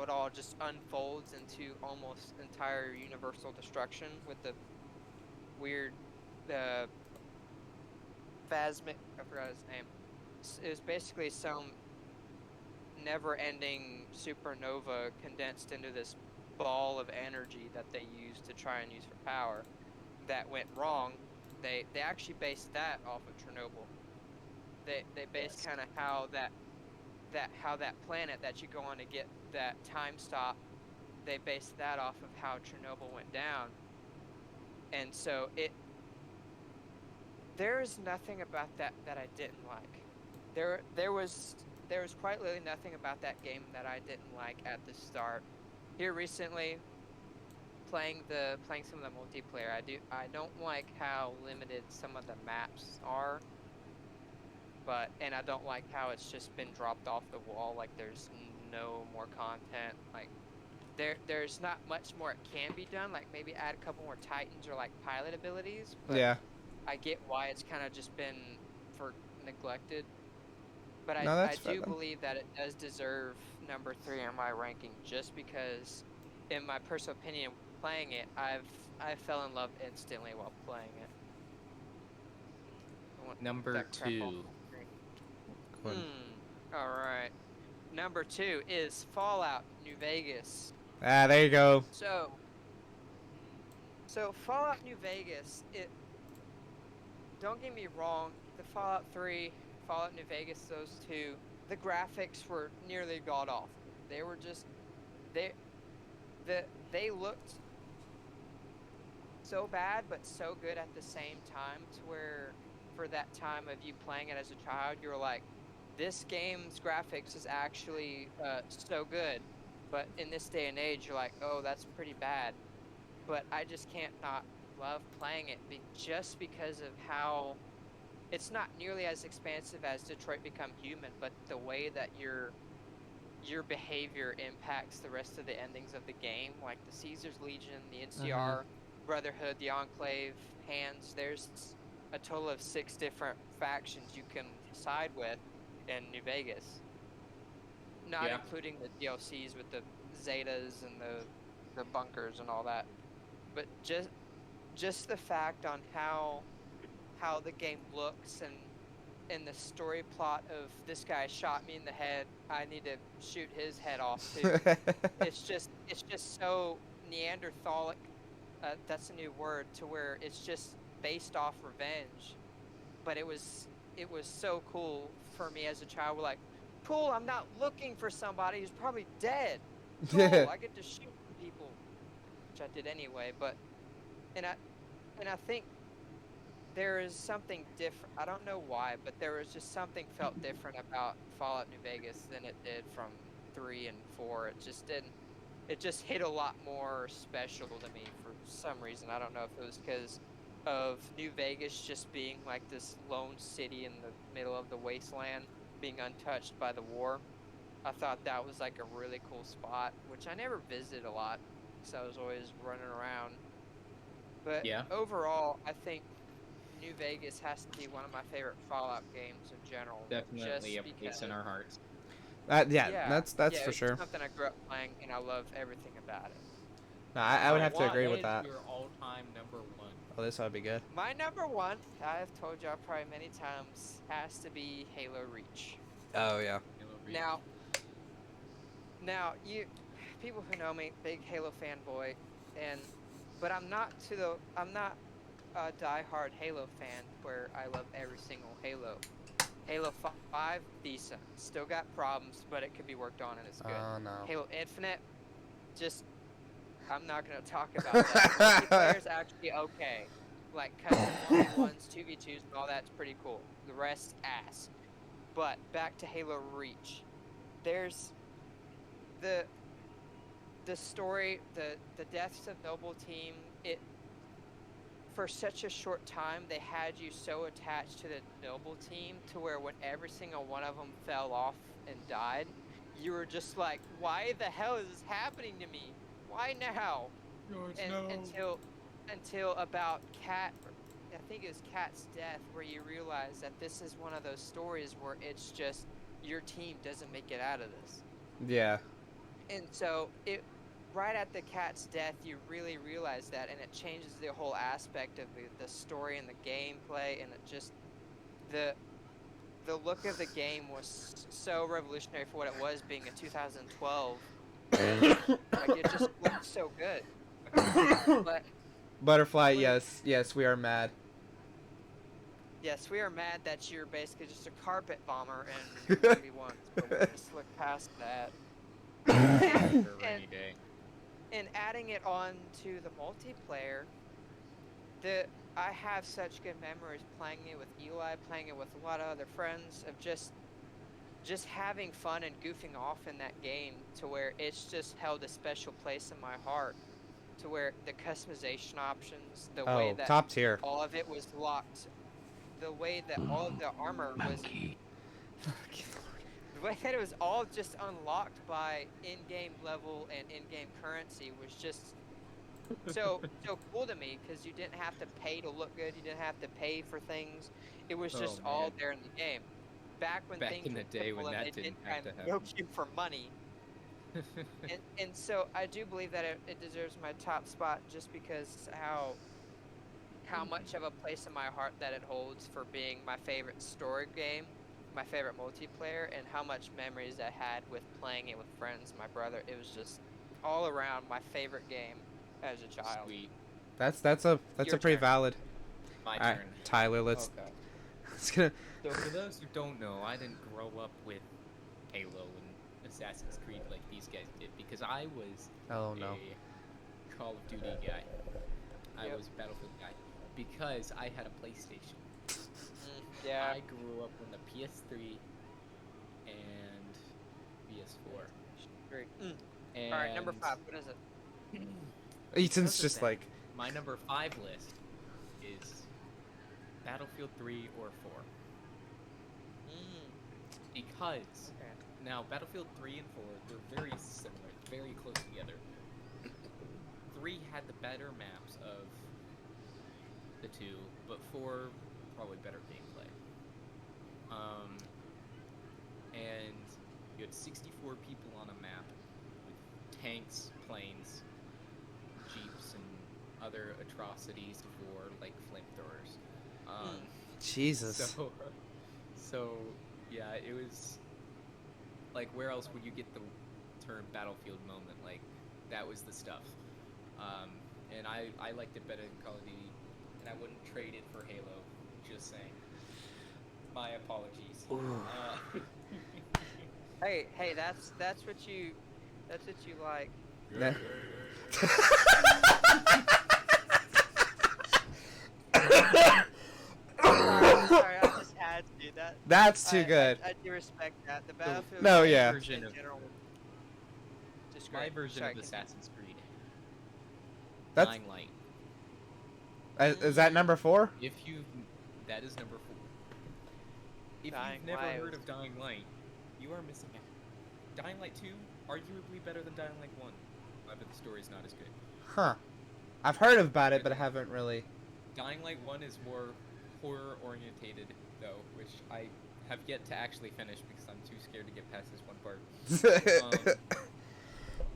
it all just unfolds into almost entire universal destruction with the weird phasmic, I forgot his name. It was basically some never-ending supernova condensed into this ball of energy that they used to try and use for power that went wrong. They actually based that off of Chernobyl. They based kind of how that planet that you go on to get that time stop, they based that off of how Chernobyl went down. And so there's nothing about that I didn't like. There was quite literally nothing about that game that I didn't like at the start. Here recently, playing some of the multiplayer, I don't like how limited some of the maps are. And I don't like how it's just been dropped off the wall, like there's no more content. Like there's not much more it can be done, like maybe add a couple more Titans or like pilot abilities, but Yeah. I get why it's kind of just been neglected. But No, I that's fair do then. believe that it does deserve number 3 on my ranking, just because, in my personal opinion, playing it, I fell in love instantly while playing it. Number 2. All right. Number 2 is Fallout New Vegas. Ah, there you go. So Fallout New Vegas, don't get me wrong, the Fallout 3, Fallout New Vegas, those two, the graphics were nearly god awful. They were just they looked so bad but so good at the same time, to where for that time of you playing it as a child, you were like, this game's graphics is actually so good. But in this day and age, you're like, oh, that's pretty bad. But I just can't not love playing it just because of how it's not nearly as expansive as Detroit Become Human, but the way that your behavior impacts the rest of the endings of the game, like the Caesar's Legion, the NCR, Brotherhood, the Enclave, Hands. a total of 6 different factions you can side with in New Vegas, not Yeah. including the DLCs with the Zetas and the bunkers and all that. But just the fact on how the game looks and the story plot of this guy shot me in the head, I need to shoot his head off too. It's just so Neanderthalic. That's a new word, to where it's just based off revenge. But it was so cool for me as a child. We're like, cool. I'm not looking for somebody who's probably dead. Cool. I get to shoot people, which I did anyway. But and I think there is something different. I don't know why, but there was just something felt different about Fallout New Vegas than it did from 3 and 4. It just didn't. It just hit a lot more special to me for some reason. I don't know if it was because of New Vegas just being like this lone city in the middle of the wasteland, being untouched by the war. I thought that was like a really cool spot, which I never visited a lot because I was always running around. But Yeah. overall, I think New Vegas has to be one of my favorite Fallout games in general. Definitely a just place in because- our hearts. That's yeah, for it's sure. something I grew up playing, and I love everything about it. No, I would have to What agree with is that. your all-time number one? Oh, this would be good. My number one, I've told y'all probably many times, has to be Halo Reach. Oh yeah. Halo Reach. Now, you people who know me, big Halo fanboy, but I'm not a diehard Halo fan where I love every single Halo. Halo 5, decent. Still got problems, but it could be worked on and it's good. Oh no. Halo Infinite, just I'm not gonna talk about that. Multiplayer's actually okay. Like custom 1v1s, 2v2s, and all that's pretty cool. The rest, ass. But back to Halo Reach. There's the story, the deaths of Noble Team. It for such a short time they had you so attached to the Noble Team to where when every single one of them fell off and died, you were just like, why the hell is this happening to me? Why now? Until about Cat, I think it was Cat's death, where you realize that this is one of those stories where it's just your team doesn't make it out of this. Yeah. And so right at the Cat's death, you really realize that, and it changes the whole aspect of the story and the gameplay, and it just the look of the game was so revolutionary for what it was, being a 2012. Like it just looked so good. But Butterfly, yes, we are mad. yes, we are mad that you're basically just a carpet bomber in 31. So we'll just look past that. For a rainy day. And adding it on to the multiplayer, I have such good memories playing it with Eli, playing it with a lot of other friends, of just having fun and goofing off in that game, to where it's just held a special place in my heart, to where the customization options, the way that top tier. all of it was locked, the way that all of the armor was, the way that it was all just unlocked by in-game level and in-game currency was just so cool to me, because you didn't have to pay to look good, you didn't have to pay for things. It was just all there in the game. Back things in the were day simple when and that they didn't try have to and happen. milk you for money. and so I do believe that it deserves my top spot, just because how much of a place in my heart that it holds for being my favorite story game, my favorite multiplayer, and how much memories I had with playing it with friends, my brother. It was just all around my favorite game as a child. Sweet. That's Your pretty turn. valid. My All right, turn. Tyler, let's Okay. gonna. So for those who don't know, I didn't grow up with Halo and Assassin's Creed like these guys did, because I was Oh no. a Call of Duty guy. I Yep. was a Battlefield guy because I had a PlayStation. Yeah. I grew up on the PS3 and PS4. Great. And All right, number 5. What is it? Ethan's Because of just that, like, my number 5 list is Battlefield 3 or 4. Because Okay. now Battlefield 3 and 4, they're very similar, very close together. 3 had the better maps of the two, but 4 probably better gameplay. And you had 64 people on a map with tanks, planes, jeeps, and other atrocities for like flamethrowers. Jesus. So yeah, it was like, where else would you get the term battlefield moment? Like, that was the stuff. And I liked it better than Call of Duty, and I wouldn't trade it for Halo. Just saying. My apologies. Hey, that's what you like. Nah. Sorry, I just had to do that. That's too good. I do respect that. The Battlefield No, games yeah. Version in of- general. Just My great. version Sorry, of continue. Assassin's Creed. That's Dying Light. is that number 4? That is number 4. If Dying you've never Light heard was- of Dying Light, you are missing out. Dying Light 2, arguably better than Dying Light 1. But the story's not as good. Huh. I've heard about it, but I haven't really. Dying Light 1 is more horror orientated, though, which I have yet to actually finish because I'm too scared to get past this one part.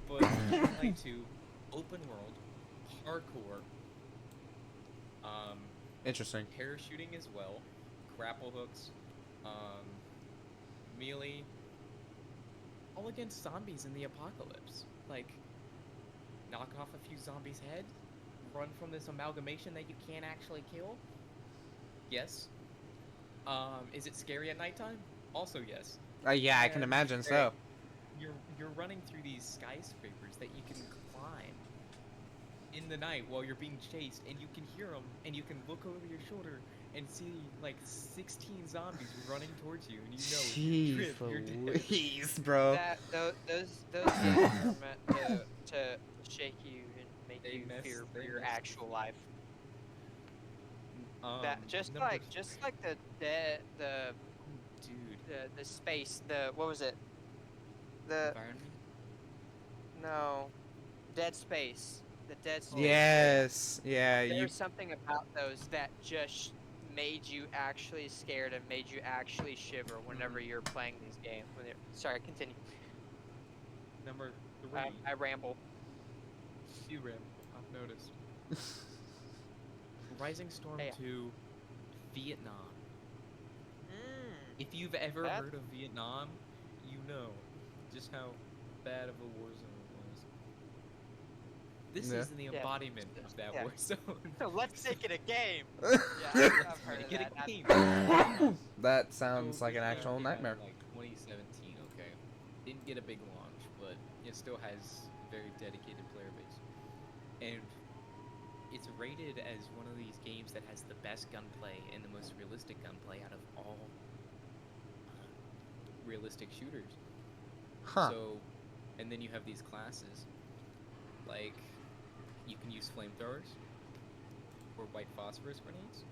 But Dying Light 2, open world, hardcore, Interesting. parachuting as well, grapple hooks, melee, all against zombies in the apocalypse. Like, knock off a few zombies' heads, run from this amalgamation that you can't actually kill. Yes. Is it scary at nighttime? Also yes. Yeah, I can And imagine so. You're running through these skyscrapers that you can climb in the night while you're being chased, and you can hear them, and you can look over your shoulder and see like 16 zombies running towards you, and you know if you Jeez trip, you're dead. Louise, bro. Those games are meant to shake you and make They you mess- fear for they your mess- actual life. Number Just like the dude, the space, what was it? The environment. no, Dead Space. The Dead Space. Yes. Yeah. You. There's something about those that just made you actually scared and made you actually shiver whenever you're playing these games. Sorry, continue. Number 3. I ramble. You ran. I've noticed. Rising Storm Hey. 2, Vietnam. Mm. If you've ever That- heard of Vietnam, you know just how bad of a war zone it was. This Yeah. is the Yeah. embodiment of that Yeah. war zone. So let's make it a game. Yeah, I've heard of Get a that. game. That sounds So like an Vietnam actual came out in, nightmare. Like 2017, okay. Didn't get a big launch, but it still has a very dedicated player base. And it's rated as one of these games that has the best gunplay and the most realistic gunplay out of all realistic shooters. Huh. So, and then you have these classes, like, you can use flamethrowers or white phosphorus grenades.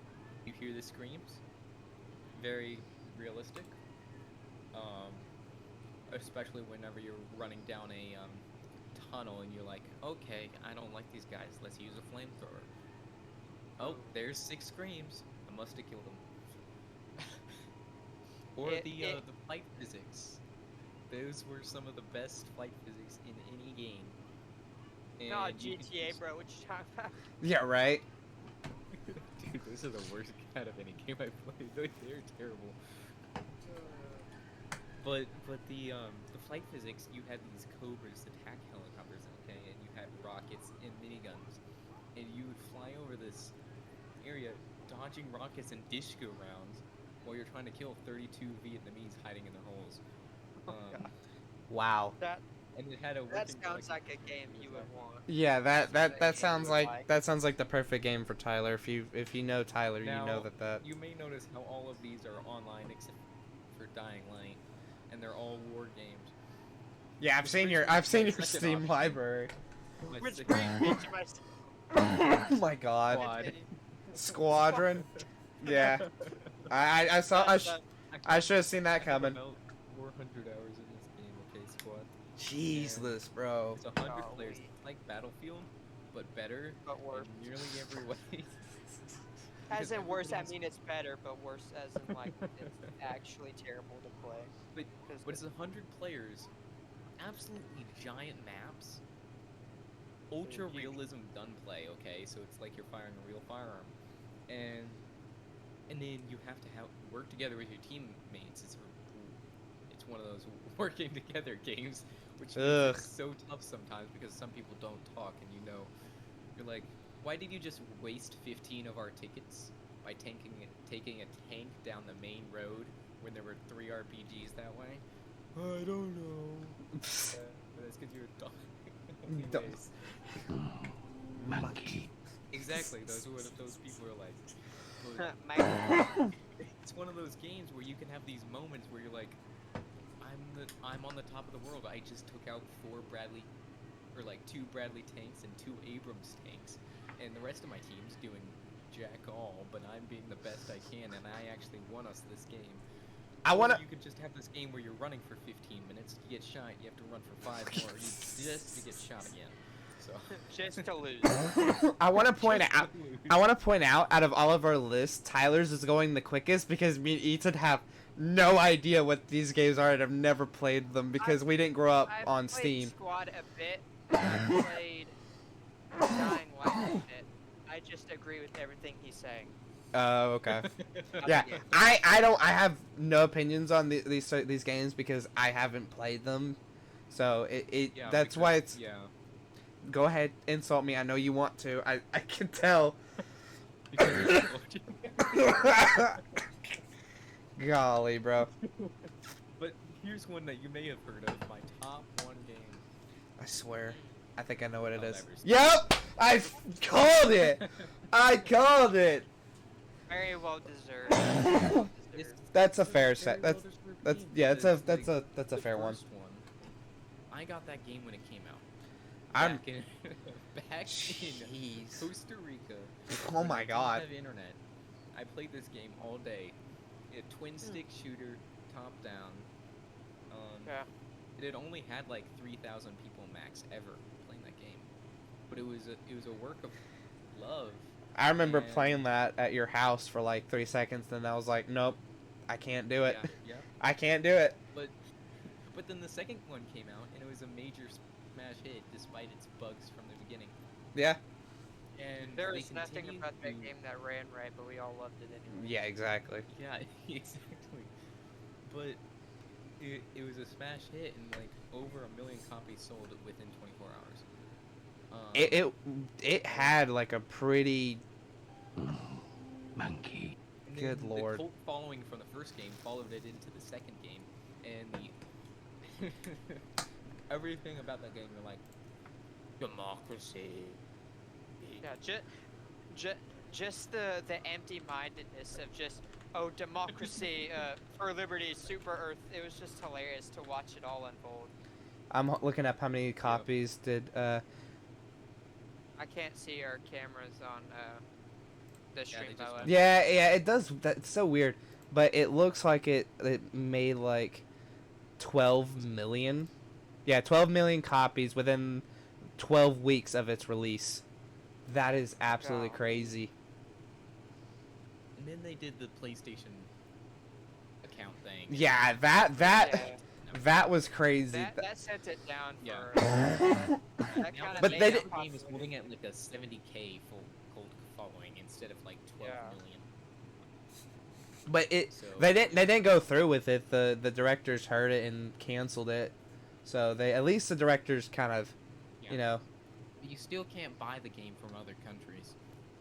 You hear the screams, very realistic. Especially whenever you're running down a tunnel and you're like, okay, I don't like these guys. Let's use a flamethrower. Oh, there's 6 screams. I must have killed them. Or the flight physics. Those were some of the best flight physics in any game. And Not you could GTA, use- bro. What you talking about? Yeah. Right. Dude, those are the worst out of any game I played. They're terrible. But the flight physics, you had these Cobras, attack helicopters, okay, and you had rockets and miniguns, and you would fly over this area, dodging rockets and disco rounds, while you're trying to kill 32 Vietnamese hiding in their holes. God. Wow. That And it had a that working sounds like electric a game you would design. want. Yeah. That That game sounds you would like. that sounds like the perfect game for Tyler. If you know Tyler, you know Now, that. You may notice how all of these are online except for Dying Light, and they're all war games. Yeah, I've Which seen brings your me to my second Steam option. library. My Which second brings me to my Oh my God. Squad. Squadron. Yeah. I saw. I should have seen that coming. About 400 hours in this game, okay, squad. Jesus, bro. It's 100 players. Golly. It's like Battlefield, but better But worse. in nearly every way. As in worse, I everybody's- mean it's better, but worse as in like it's actually terrible to play. But, 'Cause but it's 100 players, absolutely giant maps, ultra realism gunplay. Okay, so it's like you're firing a real firearm, and then you have to work together with your teammates. It's one of those working together games, which Ugh. is so tough sometimes because some people don't talk, and you're like, why did you just waste 15 of our tickets by taking a tank down the main road when there were 3 RPGs that way? I don't know. That's because you're dumb. Dumb. Anyways, Monkey. exactly. Those people are like. It's one of those games where you can have these moments where you're like, I'm on the top of the world. I just took out 2 Bradley tanks and 2 Abrams tanks, and the rest of my team's doing jack all, but I'm being the best I can, and I actually won us this game. You could just have this game where you're running for 15 minutes. You get shot, you have to run for 5 more, just to get shot again. So just to lose. I want to point out, out of all of our lists, Tyler's is going the quickest because me and Ethan have no idea what these games are and have never played them because we didn't grow up I've on played Steam. Squad a bit. I've played Dying Light a bit. I just agree with everything he's saying. Oh, okay. Yeah, I have no opinions on these games because I haven't played them, so that's why it's. Yeah. Go ahead, insult me. I know you want to. I can tell. Golly, bro. But here's one that you may have heard of. My top 1 game. I swear. I think I know what it is. Helldivers. Yep! I called it! I called it! Very well deserved. Well It's- deserved. That's a fair set. Very That's well-deserved that's game yeah. because, That's like, a fair one. first I got that game when it came out. I'm. Back in Jeez. Costa Rica. Oh when my I didn't God. have internet. I played this game all day. A twin stick shooter, top down. Yeah. It had only had like 3,000 people max ever playing that game, but it was a work of love. I remember And- playing that at your house for like 3 seconds, then I was like, nope, I can't do it. Yeah. I can't do it. But then the second one came out, and it was a major smash hit despite its bugs from the beginning. Yeah. And There they was nothing continued about that to- game that ran right, but we all loved it anyway. Yeah, exactly. Yeah, exactly. But it was a smash hit, and like over 1 million copies sold within 24 hours. It had like a pretty Monkey. And Good then lord. The cult following from the first game followed it into the second game, and the everything about that game, you're like, democracy. Yeah, just the empty-mindedness of just democracy for liberty, super Earth. It was just hilarious to watch it all unfold. I'm looking up how many copies did I can't see our cameras on the stream they by the just way. Yeah, it does. That's so weird. But it looks like it made like 12 million. Yeah, 12 million copies within 12 weeks of its release. That is absolutely Wow. crazy. And then they did the PlayStation account thing. Yeah, that was crazy. That sent it down for. Yeah. that Now kinda But the they made did- game is holding at like a 70K full cult following instead of like 12 Yeah. million. But So they didn't go through with it. The directors heard it and canceled it. So at least the directors kind of, yeah. you know. But you still can't buy the game from other countries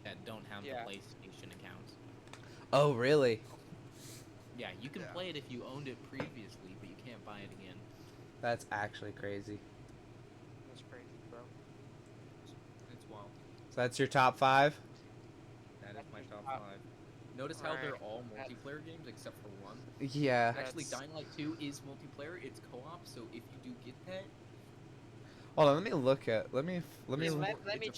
that don't have Yeah. the PlayStation accounts. Oh, really? Yeah, you can Yeah. play it if you owned it previously, but you can't buy it again. That's actually crazy. That's crazy, bro. It's wild. So that's your top 5? That is That's my your top top- 5. Notice how they're Alright. all multiplayer games except for one. Yeah. Actually, That's- Dying Light 2 is multiplayer. It's co-op, so if you do get that, Hold on, let me look at. Let me. Let me It's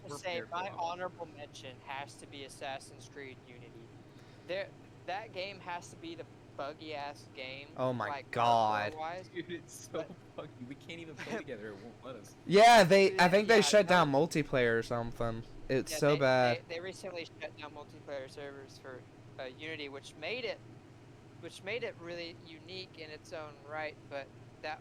just a say, four-player my co-op. honorable mention has to be Assassin's Creed Unity. That game has to be the buggy ass game. Oh my like, God. hardware-wise. dude, it's so buggy. We can't even play together. It won't let us. Yeah, I think Yeah, they shut that- down multiplayer or something. It's Yeah, so bad. they recently shut down multiplayer servers for Unity, which made it really unique in its own right. But that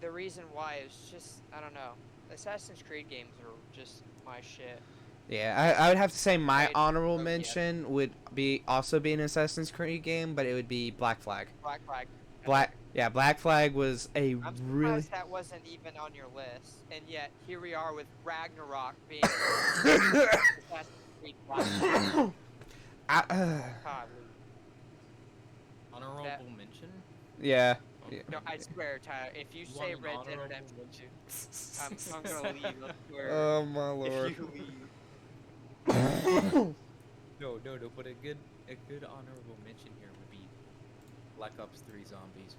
the reason why is just I don't know. Assassin's Creed games are just my shit. Yeah, I would have to say my Played honorable so yes. mention would be also be an Assassin's Creed game, but it would be Black Flag. Black Flag. Black Flag was a I'm really surprised that wasn't even on your list, and yet here we are with Ragnarok being Assassin's Creed Black Flag. Golly. Honorable That- mention? yeah. No, I swear, Tyler, if you say want an Red Dead honorable Redemption mention? 2, I'm gonna leave. I swear. Oh my lord. If you leave. No, but a good honorable mention here would be Black Ops 3 Zombies.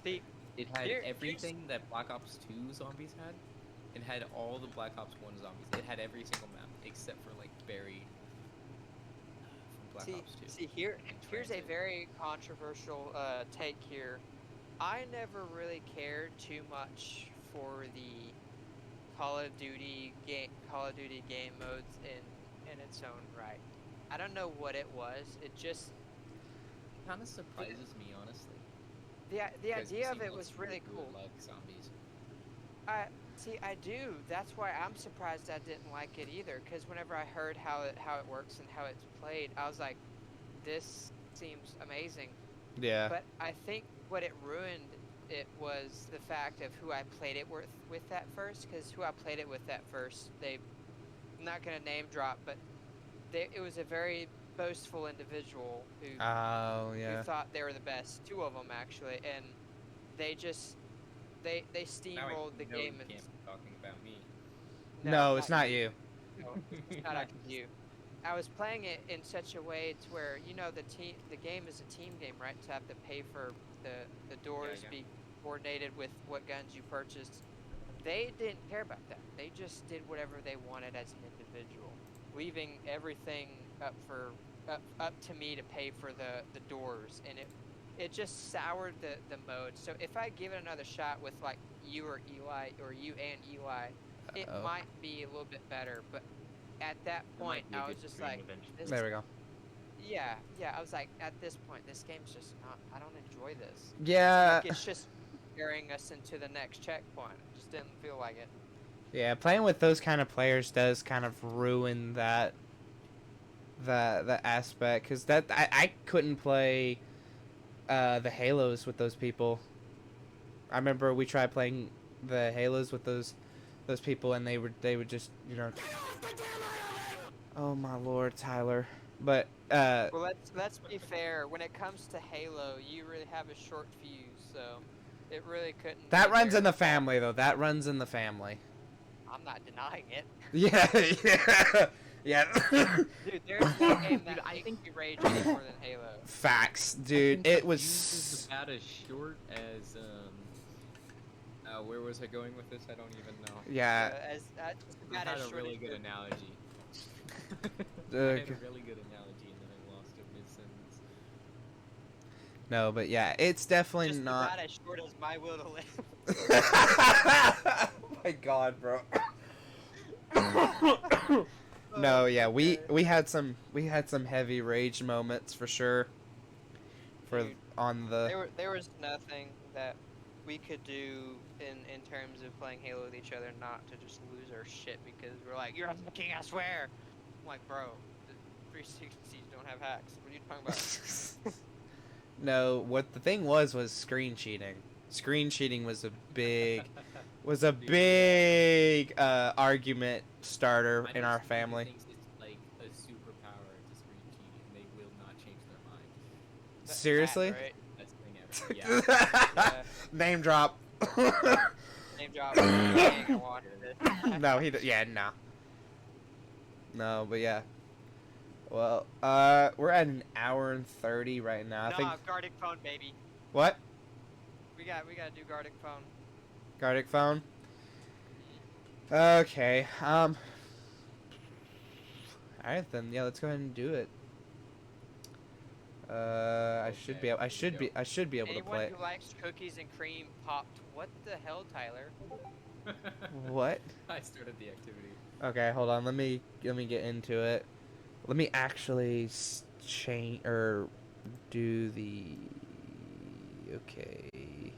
See, It had Here- everything that Black Ops 2 Zombies had. It had all the Black Ops 1 zombies. It had every single map except for like Barry from Black Ops 2. see, here's a Transit. very controversial take here. I never really cared too much for the Call of Duty game modes in its own right. I don't know what it was. It just Kind of surprises me, honestly. the 'Cause idea of seem it like was people really who cool. Like zombies. I do. That's why I'm surprised I didn't like it either. Because whenever I heard how it works and how it's played, I was like, this seems amazing. Yeah. But I think what it ruined it was the fact of who I played it with at first. Because who I played it with at first, I'm not gonna name drop, but it was a very boastful individual who Oh yeah. who thought they were the best. Two of them actually, and they just they steamrolled the game. You can't be talking about me. No, it's not you. No, it's not actually you. I was playing it in such a way to where the game is a team game, right? To have to pay for the doors, yeah. be coordinated with what guns you purchased. They didn't care about that. They just did whatever they wanted as an individual, leaving everything up to me to pay for the doors, and it just soured the mode. So if I give it another shot with like you or Eli or you and Eli, it Uh-oh. might be a little bit better. But at that point, I was just like, this, There we go. yeah, I was like, at this point, this game's just not. I don't enjoy this. Yeah. Like, it's just carrying us into the next checkpoint. It just didn't feel like it. Yeah, playing with those kind of players does kind of ruin that aspect, because I couldn't play the Halos with those people. I remember we tried playing the Halos with those people, and they would just, you know. Oh my lord, Tyler. But Well, let's be fair. When it comes to Halo, you really have a short fuse, so it really couldn't. that be runs their in the fault. family though. That runs in the family. I'm not denying it. Yeah, yeah. Dude, there's no game that I think you rage any more than Halo. Facts, I dude. think It the was. fuse is about as short as where was I going with this? I don't even know. Yeah. As just I about had as a short really as good your- analogy. I Okay. had a really good analogy and then I lost it mid-sentence. No, but yeah, it's definitely Just not. about as short as my will to live. Oh my god, bro. No, yeah, we had some heavy rage moments for sure. For Dude, on the There was nothing that we could do in terms of playing Halo with each other not to just lose our shit because we're like, you're hacking, I swear. I'm like, bro, the 360s don't have hacks. What are you talking about? No, what the thing was screen cheating. Screen cheating was a big argument starter My in our next family family. thinks it's like a superpower to screen cheat and they will not change their mind. That's Seriously? bad, right? Best thing ever. Yeah. Yeah. Name drop. Name drop. I ain't gonna watch it. No, yeah, no. No, but yeah. Well, we're at an hour and 30 right now. I think. Nah, Gardic phone, baby. What? We gotta do Gardic phone. Gardic phone? Okay. Alright then, yeah, let's go ahead and do it. I should be able to Anyone play it. who likes cookies and cream popped. What the hell, Tyler? What? I started the activity. Okay, hold on. Let me get into it. Let me actually change or do the. Okay,